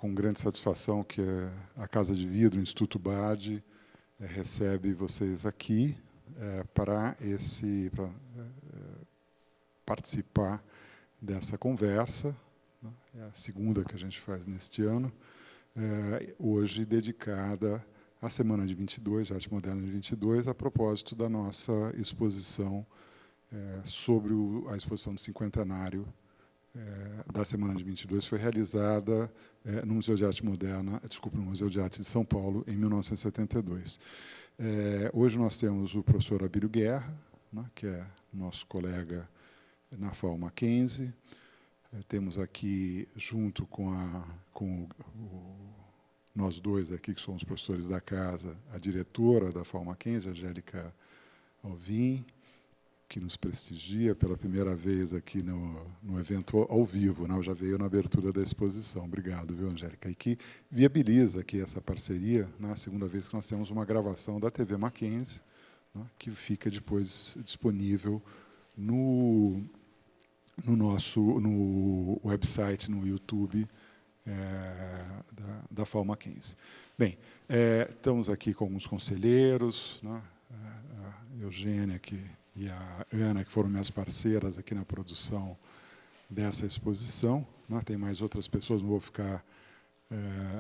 com grande satisfação que a Casa de Vidro, o Instituto Bard, recebe vocês aqui para participar dessa conversa, né? É a segunda que a gente faz neste ano, hoje dedicada à Semana de 22, Arte Moderna de 22, a propósito da nossa exposição sobre a exposição do cinquentenário da Semana de 22, foi realizada no Museu de Arte Moderna, no Museu de Arte de São Paulo, em 1972. Hoje nós temos o professor Abílio Guerra, né, que é nosso colega na FAO Mackenzie. Temos aqui, junto com nós dois aqui, que somos professores da casa, a diretora da FAO Mackenzie, Angélica Alvim, que nos prestigia pela primeira vez aqui no evento ao vivo, né? Já veio na abertura da exposição. Obrigado, viu, Angélica? E que viabiliza aqui essa parceria, na segunda vez que nós temos uma gravação da TV Mackenzie, né, que fica depois disponível no website, no YouTube da FAO Mackenzie. Bem, estamos aqui com alguns conselheiros, né, a Eugênia e a Ana, que foram minhas parceiras aqui na produção dessa exposição, né. Tem mais outras pessoas, não vou ficar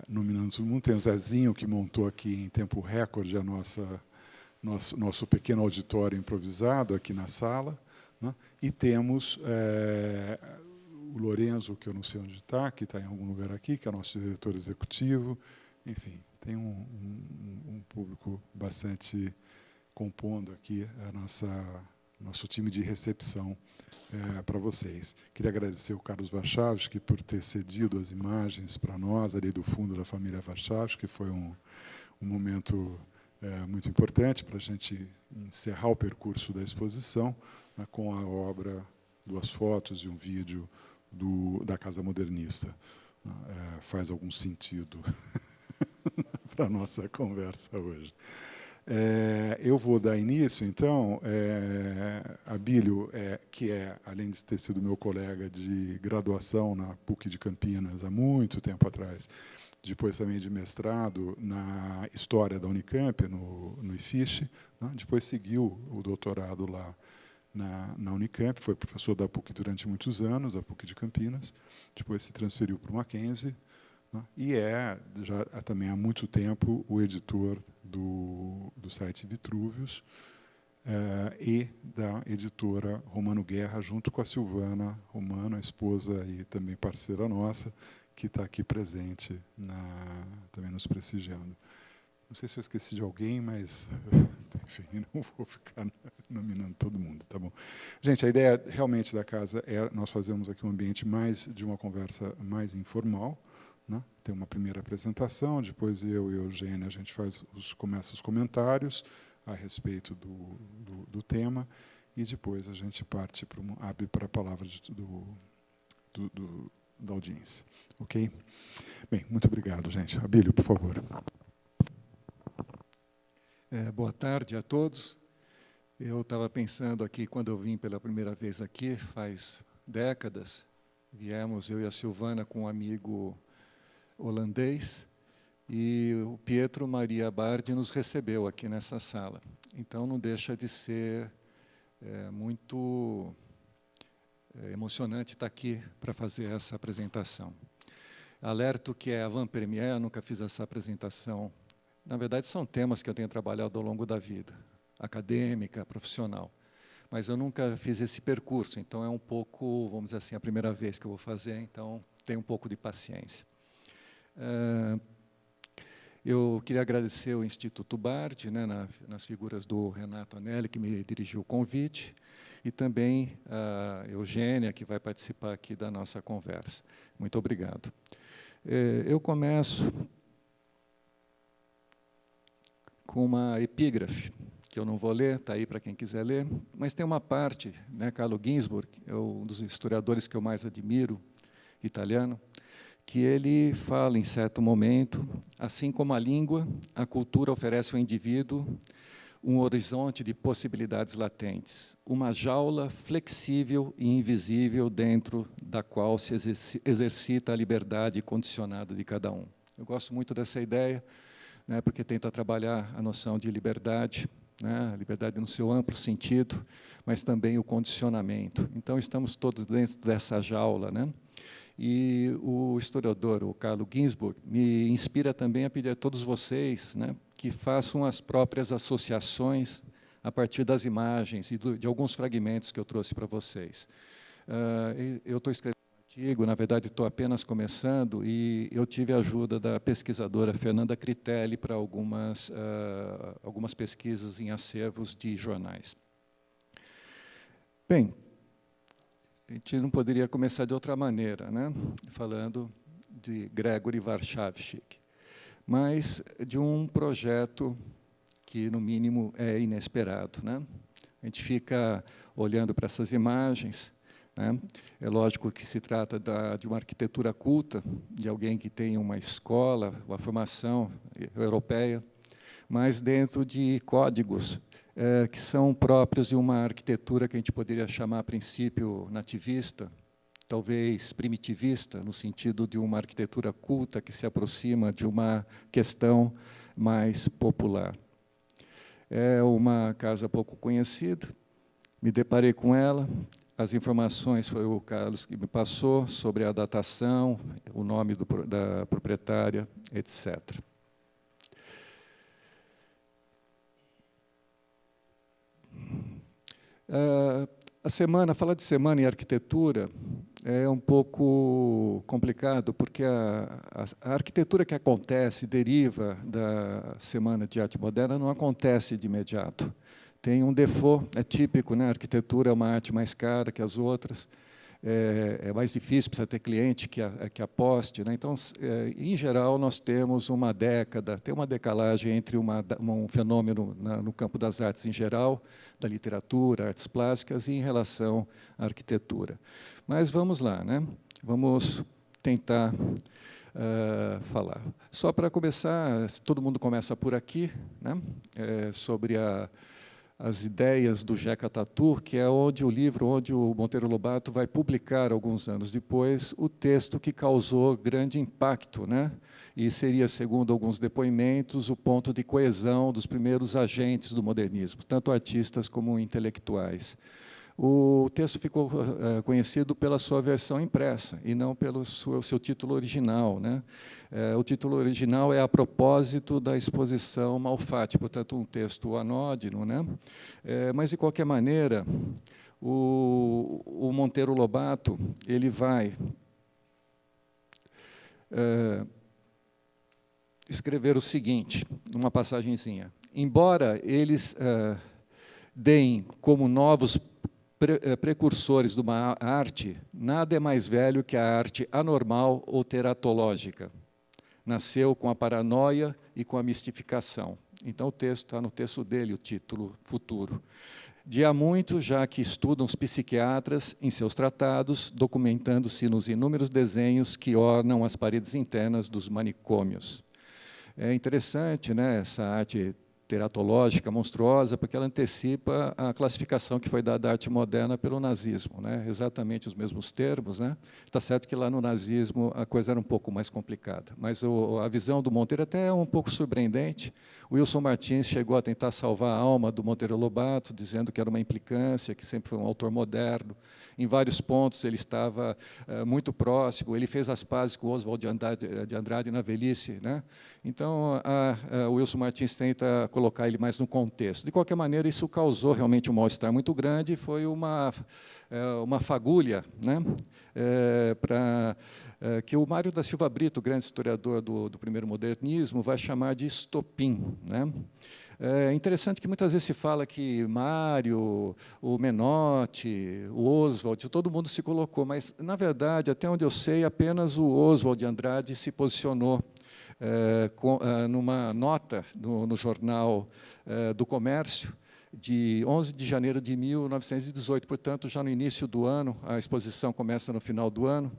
nominando todo mundo. Tem o Zezinho, que montou aqui em tempo recorde nosso pequeno auditório improvisado aqui na sala, né. E temos o Lorenzo, que eu não sei onde está, que está em algum lugar aqui, que é nosso diretor executivo. Enfim, tem um público bastante compondo aqui nosso time de recepção para vocês. Queria agradecer o Carlos Warchavski por ter cedido as imagens para nós, ali do fundo da família Warchavski, que foi um momento muito importante para a gente encerrar o percurso da exposição, né, com a obra, 2 fotos e um vídeo da Casa Modernista. Faz algum sentido para a nossa conversa hoje. Eu vou dar início, então. Abílio, que além de ter sido meu colega de graduação na PUC de Campinas há muito tempo atrás, depois também de mestrado na História da Unicamp, no IFISH, né? Depois seguiu o doutorado lá na Unicamp, foi professor da PUC durante muitos anos, a PUC de Campinas, depois se transferiu para o Mackenzie, né? E já também há muito tempo o editor do site Vitruvius e da editora Romano Guerra, junto com a Silvana Romano, a esposa e também parceira nossa, que está aqui presente, também nos prestigiando. Não sei se eu esqueci de alguém, mas, enfim, não vou ficar nominando todo mundo, tá bom? Gente, a ideia realmente da casa nós fazemos aqui um ambiente de uma conversa mais informal, né? Tem uma primeira apresentação, depois eu e a Eugênia, a gente começa os comentários a respeito do tema, e depois a gente abre para a palavra da audiência. Ok? Bem, muito obrigado, gente. Abílio, por favor. Boa tarde a todos. Eu estava pensando aqui, quando eu vim pela primeira vez aqui, faz décadas, viemos eu e a Silvana com um amigo holandês, e o Pietro Maria Bardi nos recebeu aqui nessa sala. Então, não deixa de ser muito emocionante estar aqui para fazer essa apresentação. Alerto que é avant-première, eu nunca fiz essa apresentação. Na verdade, são temas que eu tenho trabalhado ao longo da vida, acadêmica, profissional. Mas eu nunca fiz esse percurso, então é um pouco, vamos dizer assim, a primeira vez que eu vou fazer, então tenho um pouco de paciência. Eu queria agradecer ao Instituto Bard, né, nas figuras do Renato Anelli, que me dirigiu o convite, e também a Eugênia, que vai participar aqui da nossa conversa. Muito obrigado. Eu começo com uma epígrafe, que eu não vou ler, está aí para quem quiser ler, mas tem uma parte, né, Carlo Ginzburg, é um dos historiadores que eu mais admiro, italiano, que ele fala, em certo momento, assim como a língua, a cultura oferece ao indivíduo um horizonte de possibilidades latentes, uma jaula flexível e invisível dentro da qual se exercita a liberdade condicionada de cada um. Eu gosto muito dessa ideia, né, porque tenta trabalhar a noção de liberdade, né, a liberdade no seu amplo sentido, mas também o condicionamento. Então, estamos todos dentro dessa jaula, né? E o historiador, o Carlo Ginzburg, me inspira também a pedir a todos vocês, né, que façam as próprias associações a partir das imagens e de alguns fragmentos que eu trouxe para vocês. Eu estou escrevendo um artigo, na verdade estou apenas começando, e eu tive a ajuda da pesquisadora Fernanda Critelli para algumas pesquisas em acervos de jornais. Bem, a gente não poderia começar de outra maneira, né? Falando de Gregory Warshawski, mas de um projeto que, no mínimo, é inesperado, né? A gente fica olhando para essas imagens, né? É lógico que se trata de uma arquitetura culta, de alguém que tem uma escola, uma formação europeia, mas dentro de códigos que são próprios de uma arquitetura que a gente poderia chamar, a princípio, nativista, talvez primitivista, no sentido de uma arquitetura culta que se aproxima de uma questão mais popular. É uma casa pouco conhecida, me deparei com ela, as informações foi o Carlos que me passou sobre a datação, o nome da proprietária, etc. Falar de semana em arquitetura é um pouco complicado, porque a arquitetura que acontece, deriva da Semana de Arte Moderna, não acontece de imediato. Tem um default, é típico, né? A arquitetura é uma arte mais cara que as outras, é mais difícil, precisa ter cliente que aposte, né? Então, em geral, nós temos uma década, tem uma decalagem entre um fenômeno no campo das artes em geral, da literatura, artes plásticas, e em relação à arquitetura. Mas vamos lá, né? Vamos tentar falar. Só para começar, todo mundo começa por aqui, né? Sobre as ideias do Jeca Tatu, que é onde o Monteiro Lobato vai publicar, alguns anos depois, o texto que causou grande impacto, né? E seria, segundo alguns depoimentos, o ponto de coesão dos primeiros agentes do modernismo, tanto artistas como intelectuais. O texto ficou conhecido pela sua versão impressa, e não pelo seu título original, né? O título original é A Propósito da Exposição Malfatti, portanto, um texto anódino, né? Mas, de qualquer maneira, o Monteiro Lobato ele vai escrever o seguinte, numa passagenzinha: embora eles deem como novos precursores de uma arte, nada é mais velho que a arte anormal ou teratológica. Nasceu com a paranoia e com a mistificação. Então, o texto está no texto dele, o título futuro. De há muito, já que estudam os psiquiatras em seus tratados, documentando-se nos inúmeros desenhos que ornam as paredes internas dos manicômios. É interessante, né, essa arte teratológica, monstruosa, porque ela antecipa a classificação que foi dada à arte moderna pelo nazismo, né? Exatamente os mesmos termos, né? Está certo que lá no nazismo a coisa era um pouco mais complicada, mas a visão do Monteiro até é um pouco surpreendente. O Wilson Martins chegou a tentar salvar a alma do Monteiro Lobato, dizendo que era uma implicância, que sempre foi um autor moderno. Em vários pontos ele estava muito próximo, ele fez as pazes com Oswald de Andrade na velhice, né? Então, o Wilson Martins tenta colocar ele mais no contexto. De qualquer maneira, isso causou realmente um mal-estar muito grande, e foi uma fagulha, né? Para que o Mário da Silva Brito, grande historiador do primeiro modernismo, vai chamar de estopim, né? É interessante que muitas vezes se fala que Mário, o Menotti, o Oswald, todo mundo se colocou, mas, na verdade, até onde eu sei, apenas o Oswald de Andrade se posicionou numa nota no Jornal do Comércio, de 11 de janeiro de 1918, portanto, já no início do ano, a exposição começa no final do ano,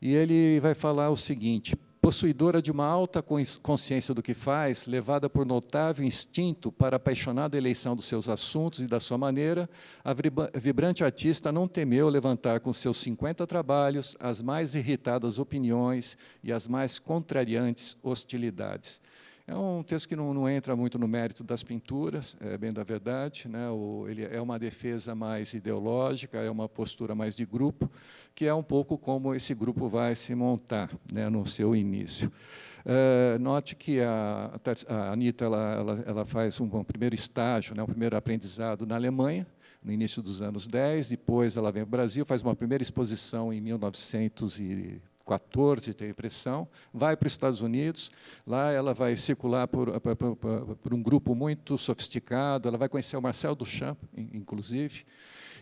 e ele vai falar o seguinte: possuidora de uma alta consciência do que faz, levada por notável instinto para a apaixonada eleição dos seus assuntos e da sua maneira, a vibrante artista não temeu levantar com seus 50 trabalhos as mais irritadas opiniões e as mais contrariantes hostilidades. É um texto que não entra muito no mérito das pinturas, é bem da verdade, né? Ele é uma defesa mais ideológica, é uma postura mais de grupo, que é um pouco como esse grupo vai se montar, né, no seu início. Note que a Anita ela faz um primeiro estágio, né, um primeiro aprendizado na Alemanha, no início dos anos 10, depois ela vem para o Brasil, faz uma primeira exposição em 1914, tem a impressão, vai para os Estados Unidos, lá ela vai circular por um grupo muito sofisticado, ela vai conhecer o Marcel Duchamp, inclusive,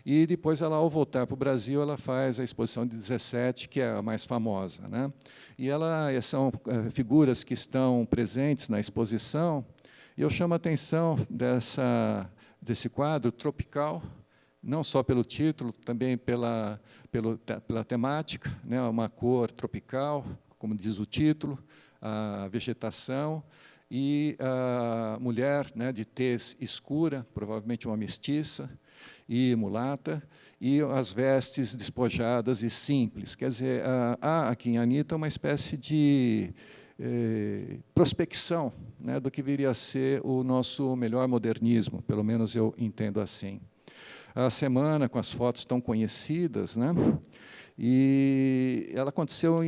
e depois, ela, ao voltar para o Brasil, ela faz a exposição de 17, que é a mais famosa, né? E são figuras que estão presentes na exposição, e eu chamo a atenção desse quadro tropical, não só pelo título, também pela temática, né? Uma cor tropical, como diz o título, a vegetação, e a mulher, né, de tez escura, provavelmente uma mestiça, e mulata, e as vestes despojadas e simples. Quer dizer, há aqui em Anita uma espécie de prospecção, né, do que viria a ser o nosso melhor modernismo, pelo menos eu entendo assim. A semana, com as fotos tão conhecidas, né, e ela aconteceu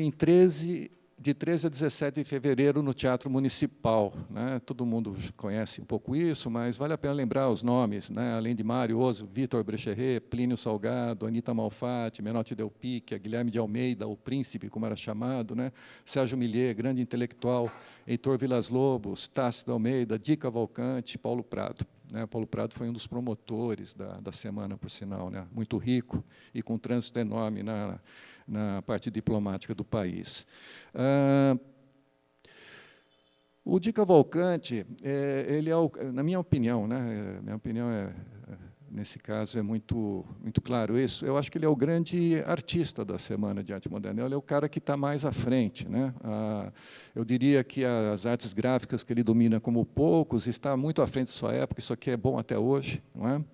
de 13 a 17 de fevereiro no Teatro Municipal, né? Todo mundo conhece um pouco isso, mas vale a pena lembrar os nomes, né? Além de Mário Oso, Vitor Brecheret, Plínio Salgado, Anita Malfatti, Menotti Del Picchia, Guilherme de Almeida, o Príncipe, como era chamado, né? Sérgio Milliet, grande intelectual, Heitor Vilas-Lobos, Tácito Almeida, Di Cavalcante, Paulo Prado. Paulo Prado foi um dos promotores da semana, por sinal, né? Muito rico e com um trânsito enorme na parte diplomática do país. O Di Cavalcante, ele na minha opinião, né? Minha opinião nesse caso é muito claro isso. Eu acho que ele é o grande artista da Semana de Arte Moderna. Ele é o cara que está mais à frente, né? Eu diria que as artes gráficas que ele domina como poucos está muito à frente de sua época. Isso aqui é bom até hoje, não é?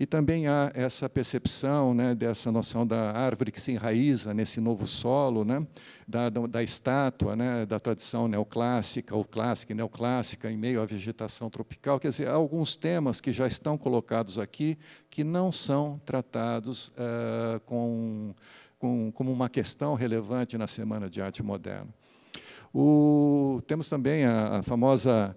E também há essa percepção, né, dessa noção da árvore que se enraiza nesse novo solo, né, da estátua, né, da tradição neoclássica, ou clássica e neoclássica, em meio à vegetação tropical. Quer dizer, há alguns temas que já estão colocados aqui que não são tratados como uma questão relevante na Semana de Arte Moderna. Temos também a famosa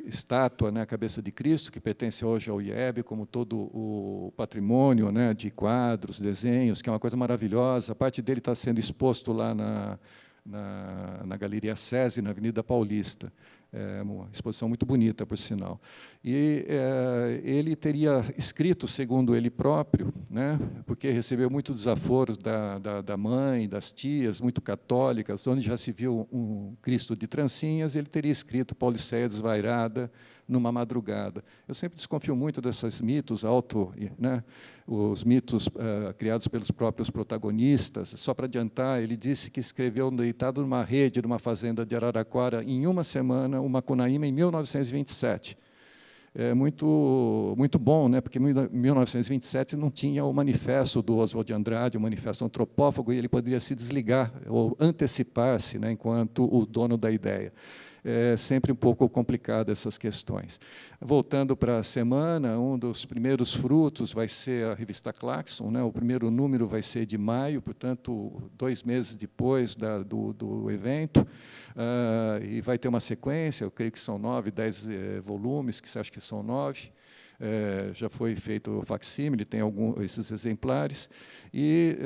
estátua, né, a Cabeça de Cristo, que pertence hoje ao IEB, como todo o patrimônio, né, de quadros, desenhos, que é uma coisa maravilhosa. A parte dele está sendo exposto lá na Galeria SESI, na Avenida Paulista. É uma exposição muito bonita, por sinal. E ele teria escrito, segundo ele próprio, né, porque recebeu muitos desaforos da mãe, das tias, muito católicas, onde já se viu um Cristo de trancinhas, ele teria escrito Pauliceia desvairada numa madrugada. Eu sempre desconfio muito desses mitos né, os mitos criados pelos próprios protagonistas. Só para adiantar, ele disse que escreveu deitado numa rede, numa fazenda de Araraquara, em uma semana, o Macunaíma, em 1927. É muito bom, né, porque em 1927 não tinha o manifesto do Oswald de Andrade, o manifesto antropófago, e ele poderia se desligar ou antecipar-se, né, enquanto o dono da ideia. É sempre um pouco complicado essas questões. Voltando para a semana, um dos primeiros frutos vai ser a revista Claxon, né? O primeiro número vai ser de maio, portanto, 2 meses depois do evento, e vai ter uma sequência, eu creio que são 9, 10 volumes, que você acha que são 9. Já foi feito o facsímile, tem esses exemplares, e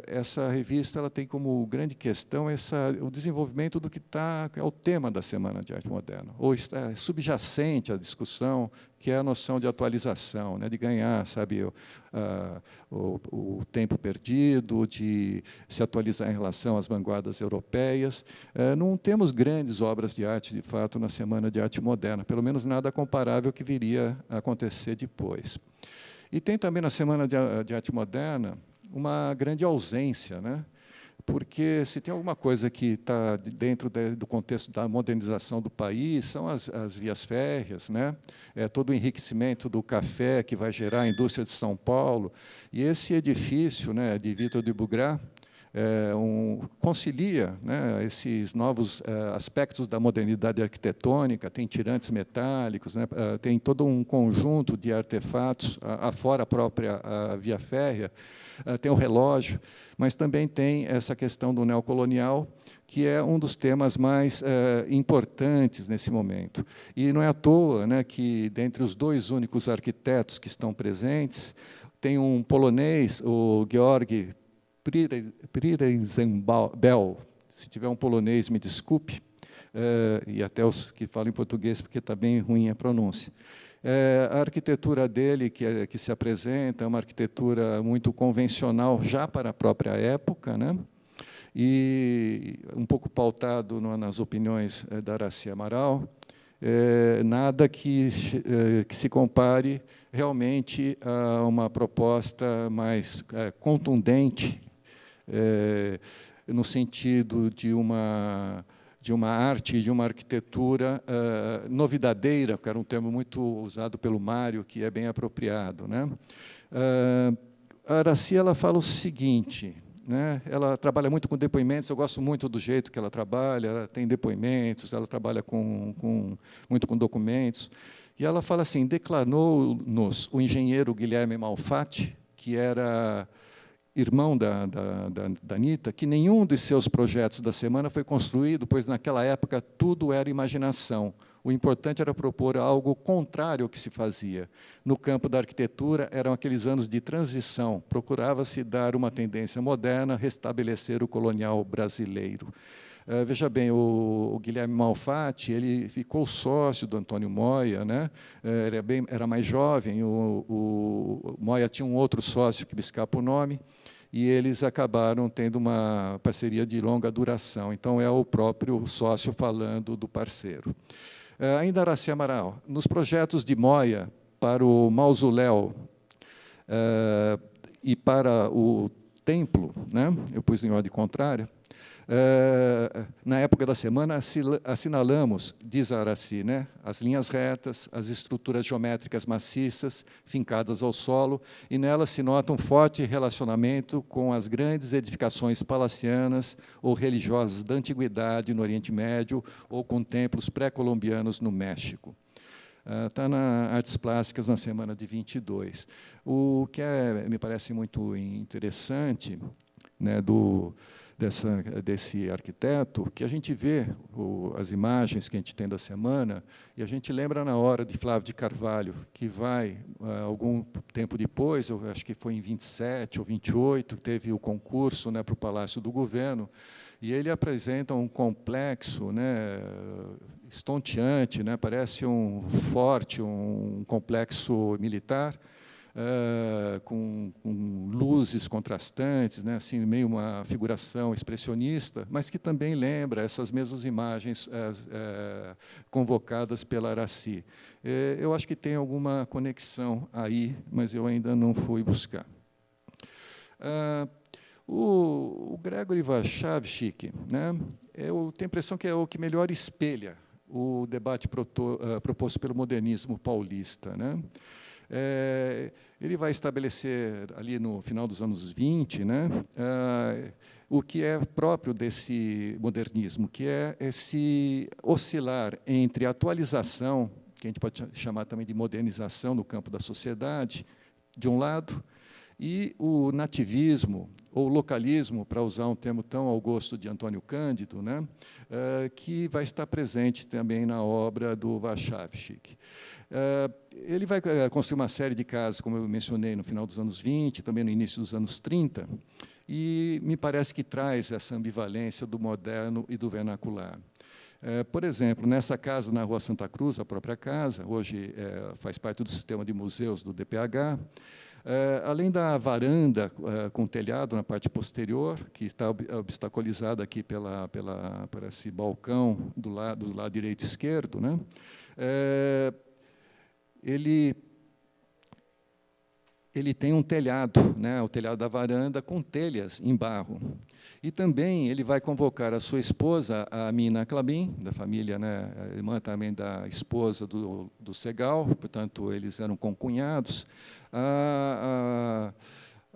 essa revista ela tem como grande questão o desenvolvimento do que é o tema da Semana de Arte Moderna, ou está subjacente à discussão, que é a noção de atualização, né, de ganhar, sabe, o tempo perdido, de se atualizar em relação às vanguardas europeias. Não temos grandes obras de arte, de fato, na Semana de Arte Moderna, pelo menos nada comparável que viria a acontecer depois. E tem também na Semana de Arte Moderna uma grande ausência, né? porque se tem alguma coisa que está dentro do contexto da modernização do país, são as vias férreas, né? Todo o enriquecimento do café que vai gerar a indústria de São Paulo. E esse edifício, né, de Vitor de Bugrá, concilia, né, esses novos aspectos da modernidade arquitetônica, tem tirantes metálicos, né, tem todo um conjunto de artefatos, afora a própria via férrea, tem o relógio, mas também tem essa questão do neocolonial, que é um dos temas mais importantes nesse momento. E não é à toa, né, que, dentre os dois únicos arquitetos que estão presentes, tem um polonês, o Georg Przyjęzembel. Se tiver um polonês, me desculpe, e até os que falam em português, porque está bem ruim a pronúncia. A arquitetura dele, que se apresenta, é uma arquitetura muito convencional, já para a própria época, né? E um pouco pautado nas opiniões da Aracy Amaral, nada que se compare realmente a uma proposta mais contundente, no sentido de uma arte, de uma arquitetura novidadeira, que era um termo muito usado pelo Mário, que é bem apropriado, né? A Aracy, ela fala o seguinte, né? Ela trabalha muito com depoimentos, eu gosto muito do jeito que ela trabalha, ela tem depoimentos, ela trabalha muito com documentos, e ela fala assim: declarou-nos o engenheiro Guilherme Malfatti, que era irmão da Anita, que nenhum dos seus projetos da semana foi construído, pois naquela época tudo era imaginação. O importante era propor algo contrário ao que se fazia. No campo da arquitetura, eram aqueles anos de transição, procurava-se dar uma tendência moderna, restabelecer o colonial brasileiro. Veja bem, o Guilherme Malfatti, ele ficou sócio do Antônio Moya, né? Era mais jovem, o Moya tinha um outro sócio que me escapa o nome, e eles acabaram tendo uma parceria de longa duração. Então, é o próprio sócio falando do parceiro. Ainda Aracy Amaral, nos projetos de Moya para o mausoléu e para o templo, né? Eu pus em ordem contrária, na época da semana, assinalamos, diz a Aracy, né, as linhas retas, as estruturas geométricas maciças, fincadas ao solo, e nelas se nota um forte relacionamento com as grandes edificações palacianas ou religiosas da antiguidade no Oriente Médio ou com templos pré-colombianos no México. Está na Artes Plásticas na semana de 22. O que me parece muito interessante, né, desse arquiteto, que a gente vê as imagens que a gente tem da semana, e a gente lembra na hora de Flávio de Carvalho, que vai, algum tempo depois, eu acho que foi em 27 ou 28, teve o concurso, né, para o Palácio do Governo, e ele apresenta um complexo, né, estonteante, né, parece um forte, um complexo militar, com luzes contrastantes, né, assim, meio uma figuração expressionista, mas que também lembra essas mesmas imagens convocadas pela Aracy. Eu acho que tem alguma conexão aí, mas eu ainda não fui buscar. O Gregory Warshawski, né, eu tenho a impressão que é o que melhor espelha o debate proposto pelo modernismo paulista, né? Ele vai estabelecer, ali no final dos anos 20, né, o que é próprio desse modernismo, que é esse oscilar entre a atualização, que a gente pode chamar também de modernização no campo da sociedade, de um lado, e o nativismo, ou localismo, para usar um termo tão ao gosto de Antônio Cândido, né, que vai estar presente também na obra do Warshawski. Ele vai construir uma série de casas, como eu mencionei, no final dos anos 20, também no início dos anos 30, e me parece que traz essa ambivalência do moderno e do vernacular. Por exemplo, nessa casa na Rua Santa Cruz, a própria casa, hoje faz parte do sistema de museus do DPH, além da varanda com telhado na parte posterior, que está obstaculizada aqui por esse balcão do lado direito e esquerdo, né? Ele ele tem um telhado, né, o telhado da varanda, com telhas em barro. E também ele vai convocar a sua esposa, a Mina Clabin, da família, né, a irmã também da esposa do Segal, portanto, eles eram concunhados,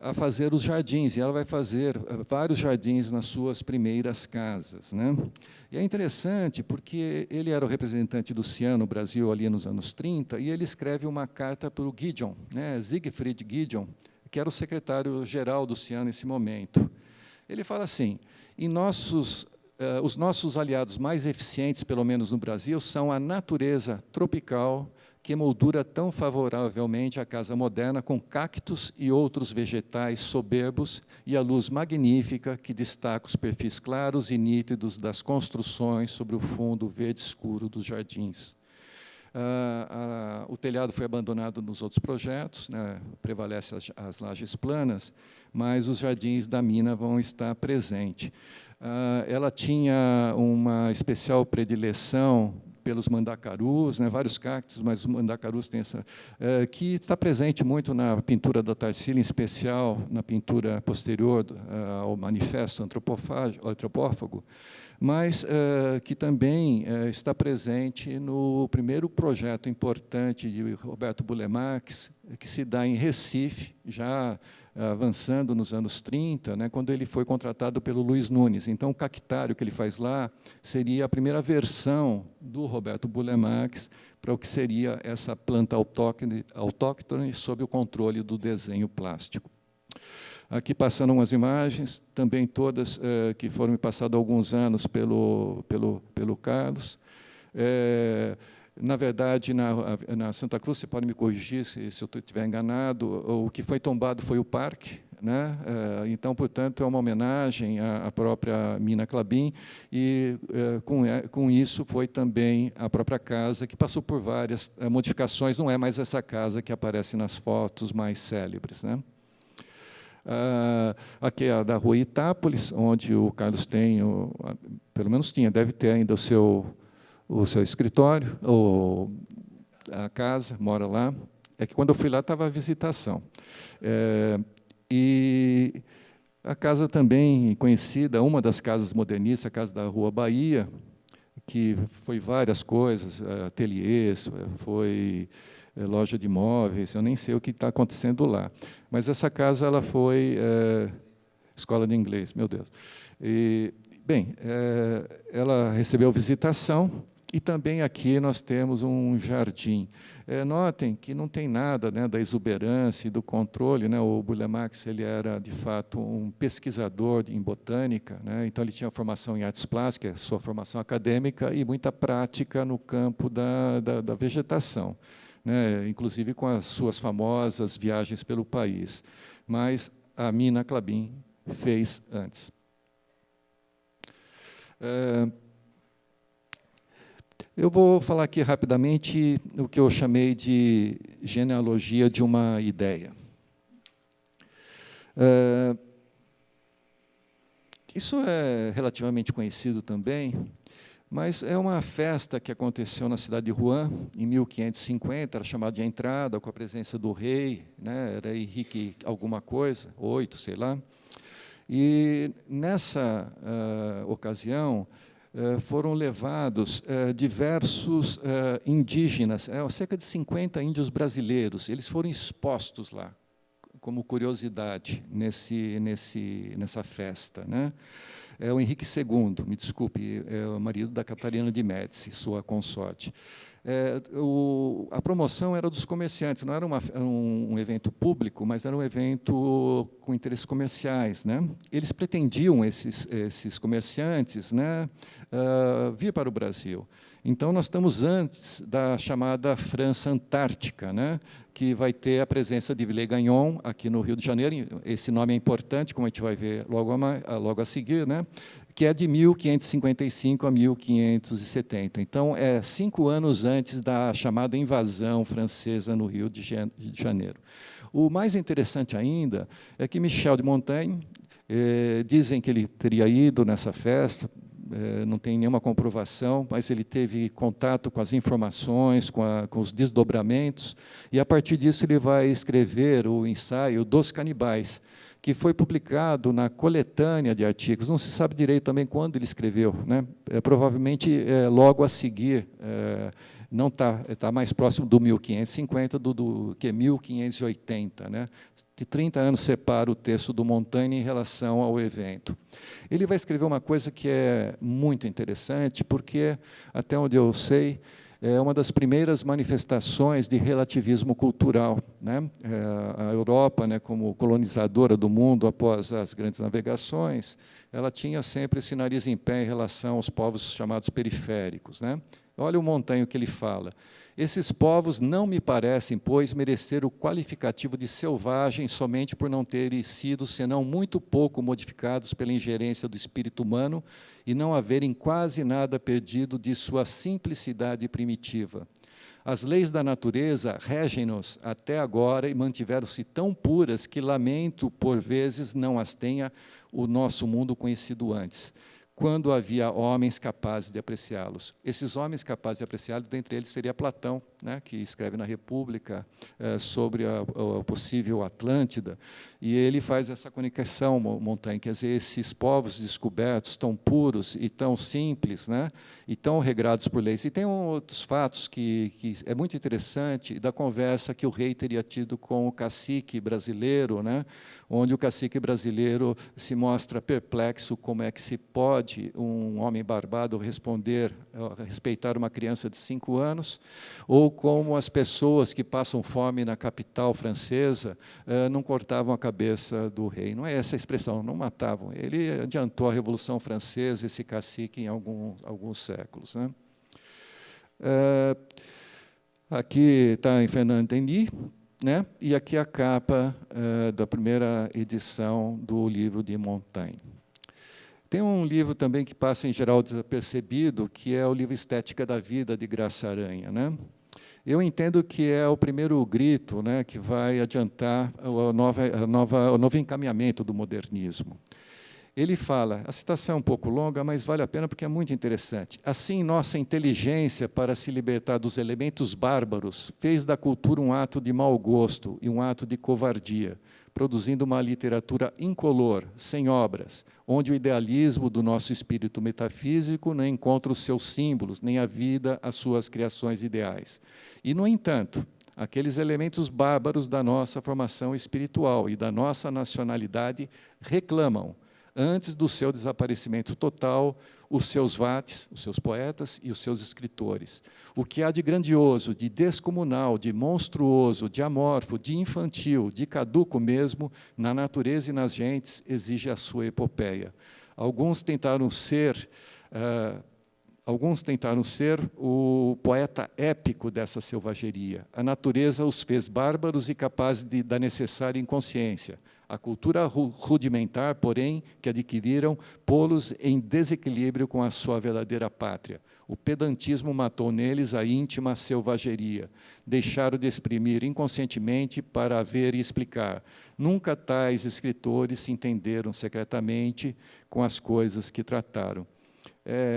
a fazer os jardins, e ela vai fazer vários jardins nas suas primeiras casas, né? E é interessante porque ele era o representante do Cian no Brasil ali nos anos 30, e ele escreve uma carta para o Gideon, né, Siegfried Gideon, que era o secretário-geral do Cian nesse momento. Ele fala assim, os nossos aliados mais eficientes, pelo menos no Brasil, são a natureza tropical, que moldura tão favoravelmente a casa moderna com cactos e outros vegetais soberbos e a luz magnífica que destaca os perfis claros e nítidos das construções sobre o fundo verde escuro dos jardins. O telhado foi abandonado nos outros projetos, né, prevalece as lajes planas, mas os jardins da mina vão estar presentes. Ela tinha uma especial predileção pelos mandacarus, né, vários cactos, mas os mandacarus têm essa, que está presente muito na pintura da Tarsila, em especial na pintura posterior ao manifesto antropófago, mas que também está presente no primeiro projeto importante de Roberto Bullemax, que se dá em Recife, já avançando nos anos 30, né, quando ele foi contratado pelo Luiz Nunes. Então, o cactário que ele faz lá seria a primeira versão do Roberto Bullemax para o que seria essa planta autóctone sob o controle do desenho plástico. Aqui passando umas imagens, também todas que foram me passadas há alguns anos pelo Carlos. Na verdade, na Santa Cruz, você pode me corrigir se eu estiver enganado, o que foi tombado foi o parque, né? Então, portanto, é uma homenagem à própria Mina Clabin, e com isso foi também a própria casa, que passou por várias modificações, não é mais essa casa que aparece nas fotos mais célebres, né? Aqui é a da Rua Itápolis, onde o Carlos tem, pelo menos tinha, deve ter ainda o seu escritório, ou a casa, mora lá. É que quando eu fui lá estava a visitação. E a casa também conhecida, uma das casas modernistas, a casa da Rua Bahia, que foi várias coisas, ateliês, foi loja de imóveis, eu nem sei o que está acontecendo lá. Mas essa casa ela foi escola de inglês, meu Deus. E, bem, ela recebeu visitação, e também aqui nós temos um jardim. Notem que não tem nada, né, da exuberância e do controle, né? O Bullemax ele era, de fato, um pesquisador em botânica, né? Então ele tinha formação em artes plásticas, sua formação acadêmica, e muita prática no campo da vegetação, né? Inclusive com as suas famosas viagens pelo país. Mas a Mina Clabin fez antes. Eu vou falar aqui rapidamente o que eu chamei de genealogia de uma ideia. Isso é relativamente conhecido também, mas é uma festa que aconteceu na cidade de Rouen, em 1550, era chamada de entrada, com a presença do rei, né, era Henrique alguma coisa, 8, sei lá. E, nessa ocasião, foram levados diversos indígenas, cerca de 50 índios brasileiros, eles foram expostos lá, como curiosidade, nessa festa, né? O Henrique II, me desculpe, é o marido da Catarina de Médici, sua consorte. A promoção era dos comerciantes, não era um evento público, mas era um evento com interesses comerciais, né? Eles pretendiam, esses comerciantes, né, vir para o Brasil. Então, nós estamos antes da chamada França Antártica, né, que vai ter a presença de Villegagnon aqui no Rio de Janeiro. Esse nome é importante, como a gente vai ver logo a seguir, né, que é de 1555 a 1570. Então, 5 anos antes da chamada invasão francesa no Rio de Janeiro. O mais interessante ainda é que Michel de Montaigne, dizem que ele teria ido nessa festa, não tem nenhuma comprovação, mas ele teve contato com as informações, com os desdobramentos, e a partir disso ele vai escrever o ensaio dos canibais, que foi publicado na coletânea de artigos. Não se sabe direito também quando ele escreveu, né? Provavelmente logo a seguir, não está mais próximo do 1550 do que 1580, né? De 30 anos separa o texto do Montaigne em relação ao evento. Ele vai escrever uma coisa que é muito interessante, porque, até onde eu sei, é uma das primeiras manifestações de relativismo cultural, né? A Europa, né, como colonizadora do mundo após as grandes navegações, ela tinha sempre esse nariz em pé em relação aos povos chamados periféricos, né? Olha o Montaigne que ele fala. Esses povos não me parecem, pois, merecer o qualificativo de selvagem somente por não terem sido, senão muito pouco modificados pela ingerência do espírito humano e não haverem quase nada perdido de sua simplicidade primitiva. As leis da natureza regem-nos até agora e mantiveram-se tão puras que lamento, por vezes, não as tenha o nosso mundo conhecido antes, quando havia homens capazes de apreciá-los. Esses homens capazes de apreciá-los, dentre eles seria Platão, né, que escreve na República sobre a possível Atlântida, e ele faz essa conexão, Montaigne, quer dizer, esses povos descobertos, tão puros e tão simples, né, e tão regrados por leis. E tem outros fatos que é muito interessante, da conversa que o rei teria tido com o cacique brasileiro, né, onde o cacique brasileiro se mostra perplexo como é que se pode um homem barbado respeitar uma criança de 5 anos, ou como as pessoas que passam fome na capital francesa não cortavam a cabeça do rei. Não é essa a expressão, não matavam. Ele adiantou a Revolução Francesa, esse cacique, em alguns séculos, né? Aqui está em Fernand Denis, né? E aqui a capa da primeira edição do livro de Montaigne. Tem um livro também que passa em geral desapercebido, que é o livro Estética da Vida, de Graça Aranha, né? Eu entendo que é o primeiro grito, né, que vai adiantar o novo encaminhamento do modernismo. Ele fala, a citação é um pouco longa, mas vale a pena porque é muito interessante. Assim, nossa inteligência, para se libertar dos elementos bárbaros, fez da cultura um ato de mau gosto e um ato de covardia, produzindo uma literatura incolor, sem obras, onde o idealismo do nosso espírito metafísico não encontra os seus símbolos, nem a vida as suas criações ideais. E, no entanto, aqueles elementos bárbaros da nossa formação espiritual e da nossa nacionalidade reclamam, antes do seu desaparecimento total, os seus vates, os seus poetas e os seus escritores. O que há de grandioso, de descomunal, de monstruoso, de amorfo, de infantil, de caduco mesmo, na natureza e nas gentes, exige a sua epopeia. Alguns tentaram ser o poeta épico dessa selvageria. A natureza os fez bárbaros e capazes da necessária inconsciência. A cultura rudimentar, porém, que adquiriram, pô-los em desequilíbrio com a sua verdadeira pátria. O pedantismo matou neles a íntima selvageria. Deixaram de exprimir inconscientemente para ver e explicar. Nunca tais escritores se entenderam secretamente com as coisas que trataram.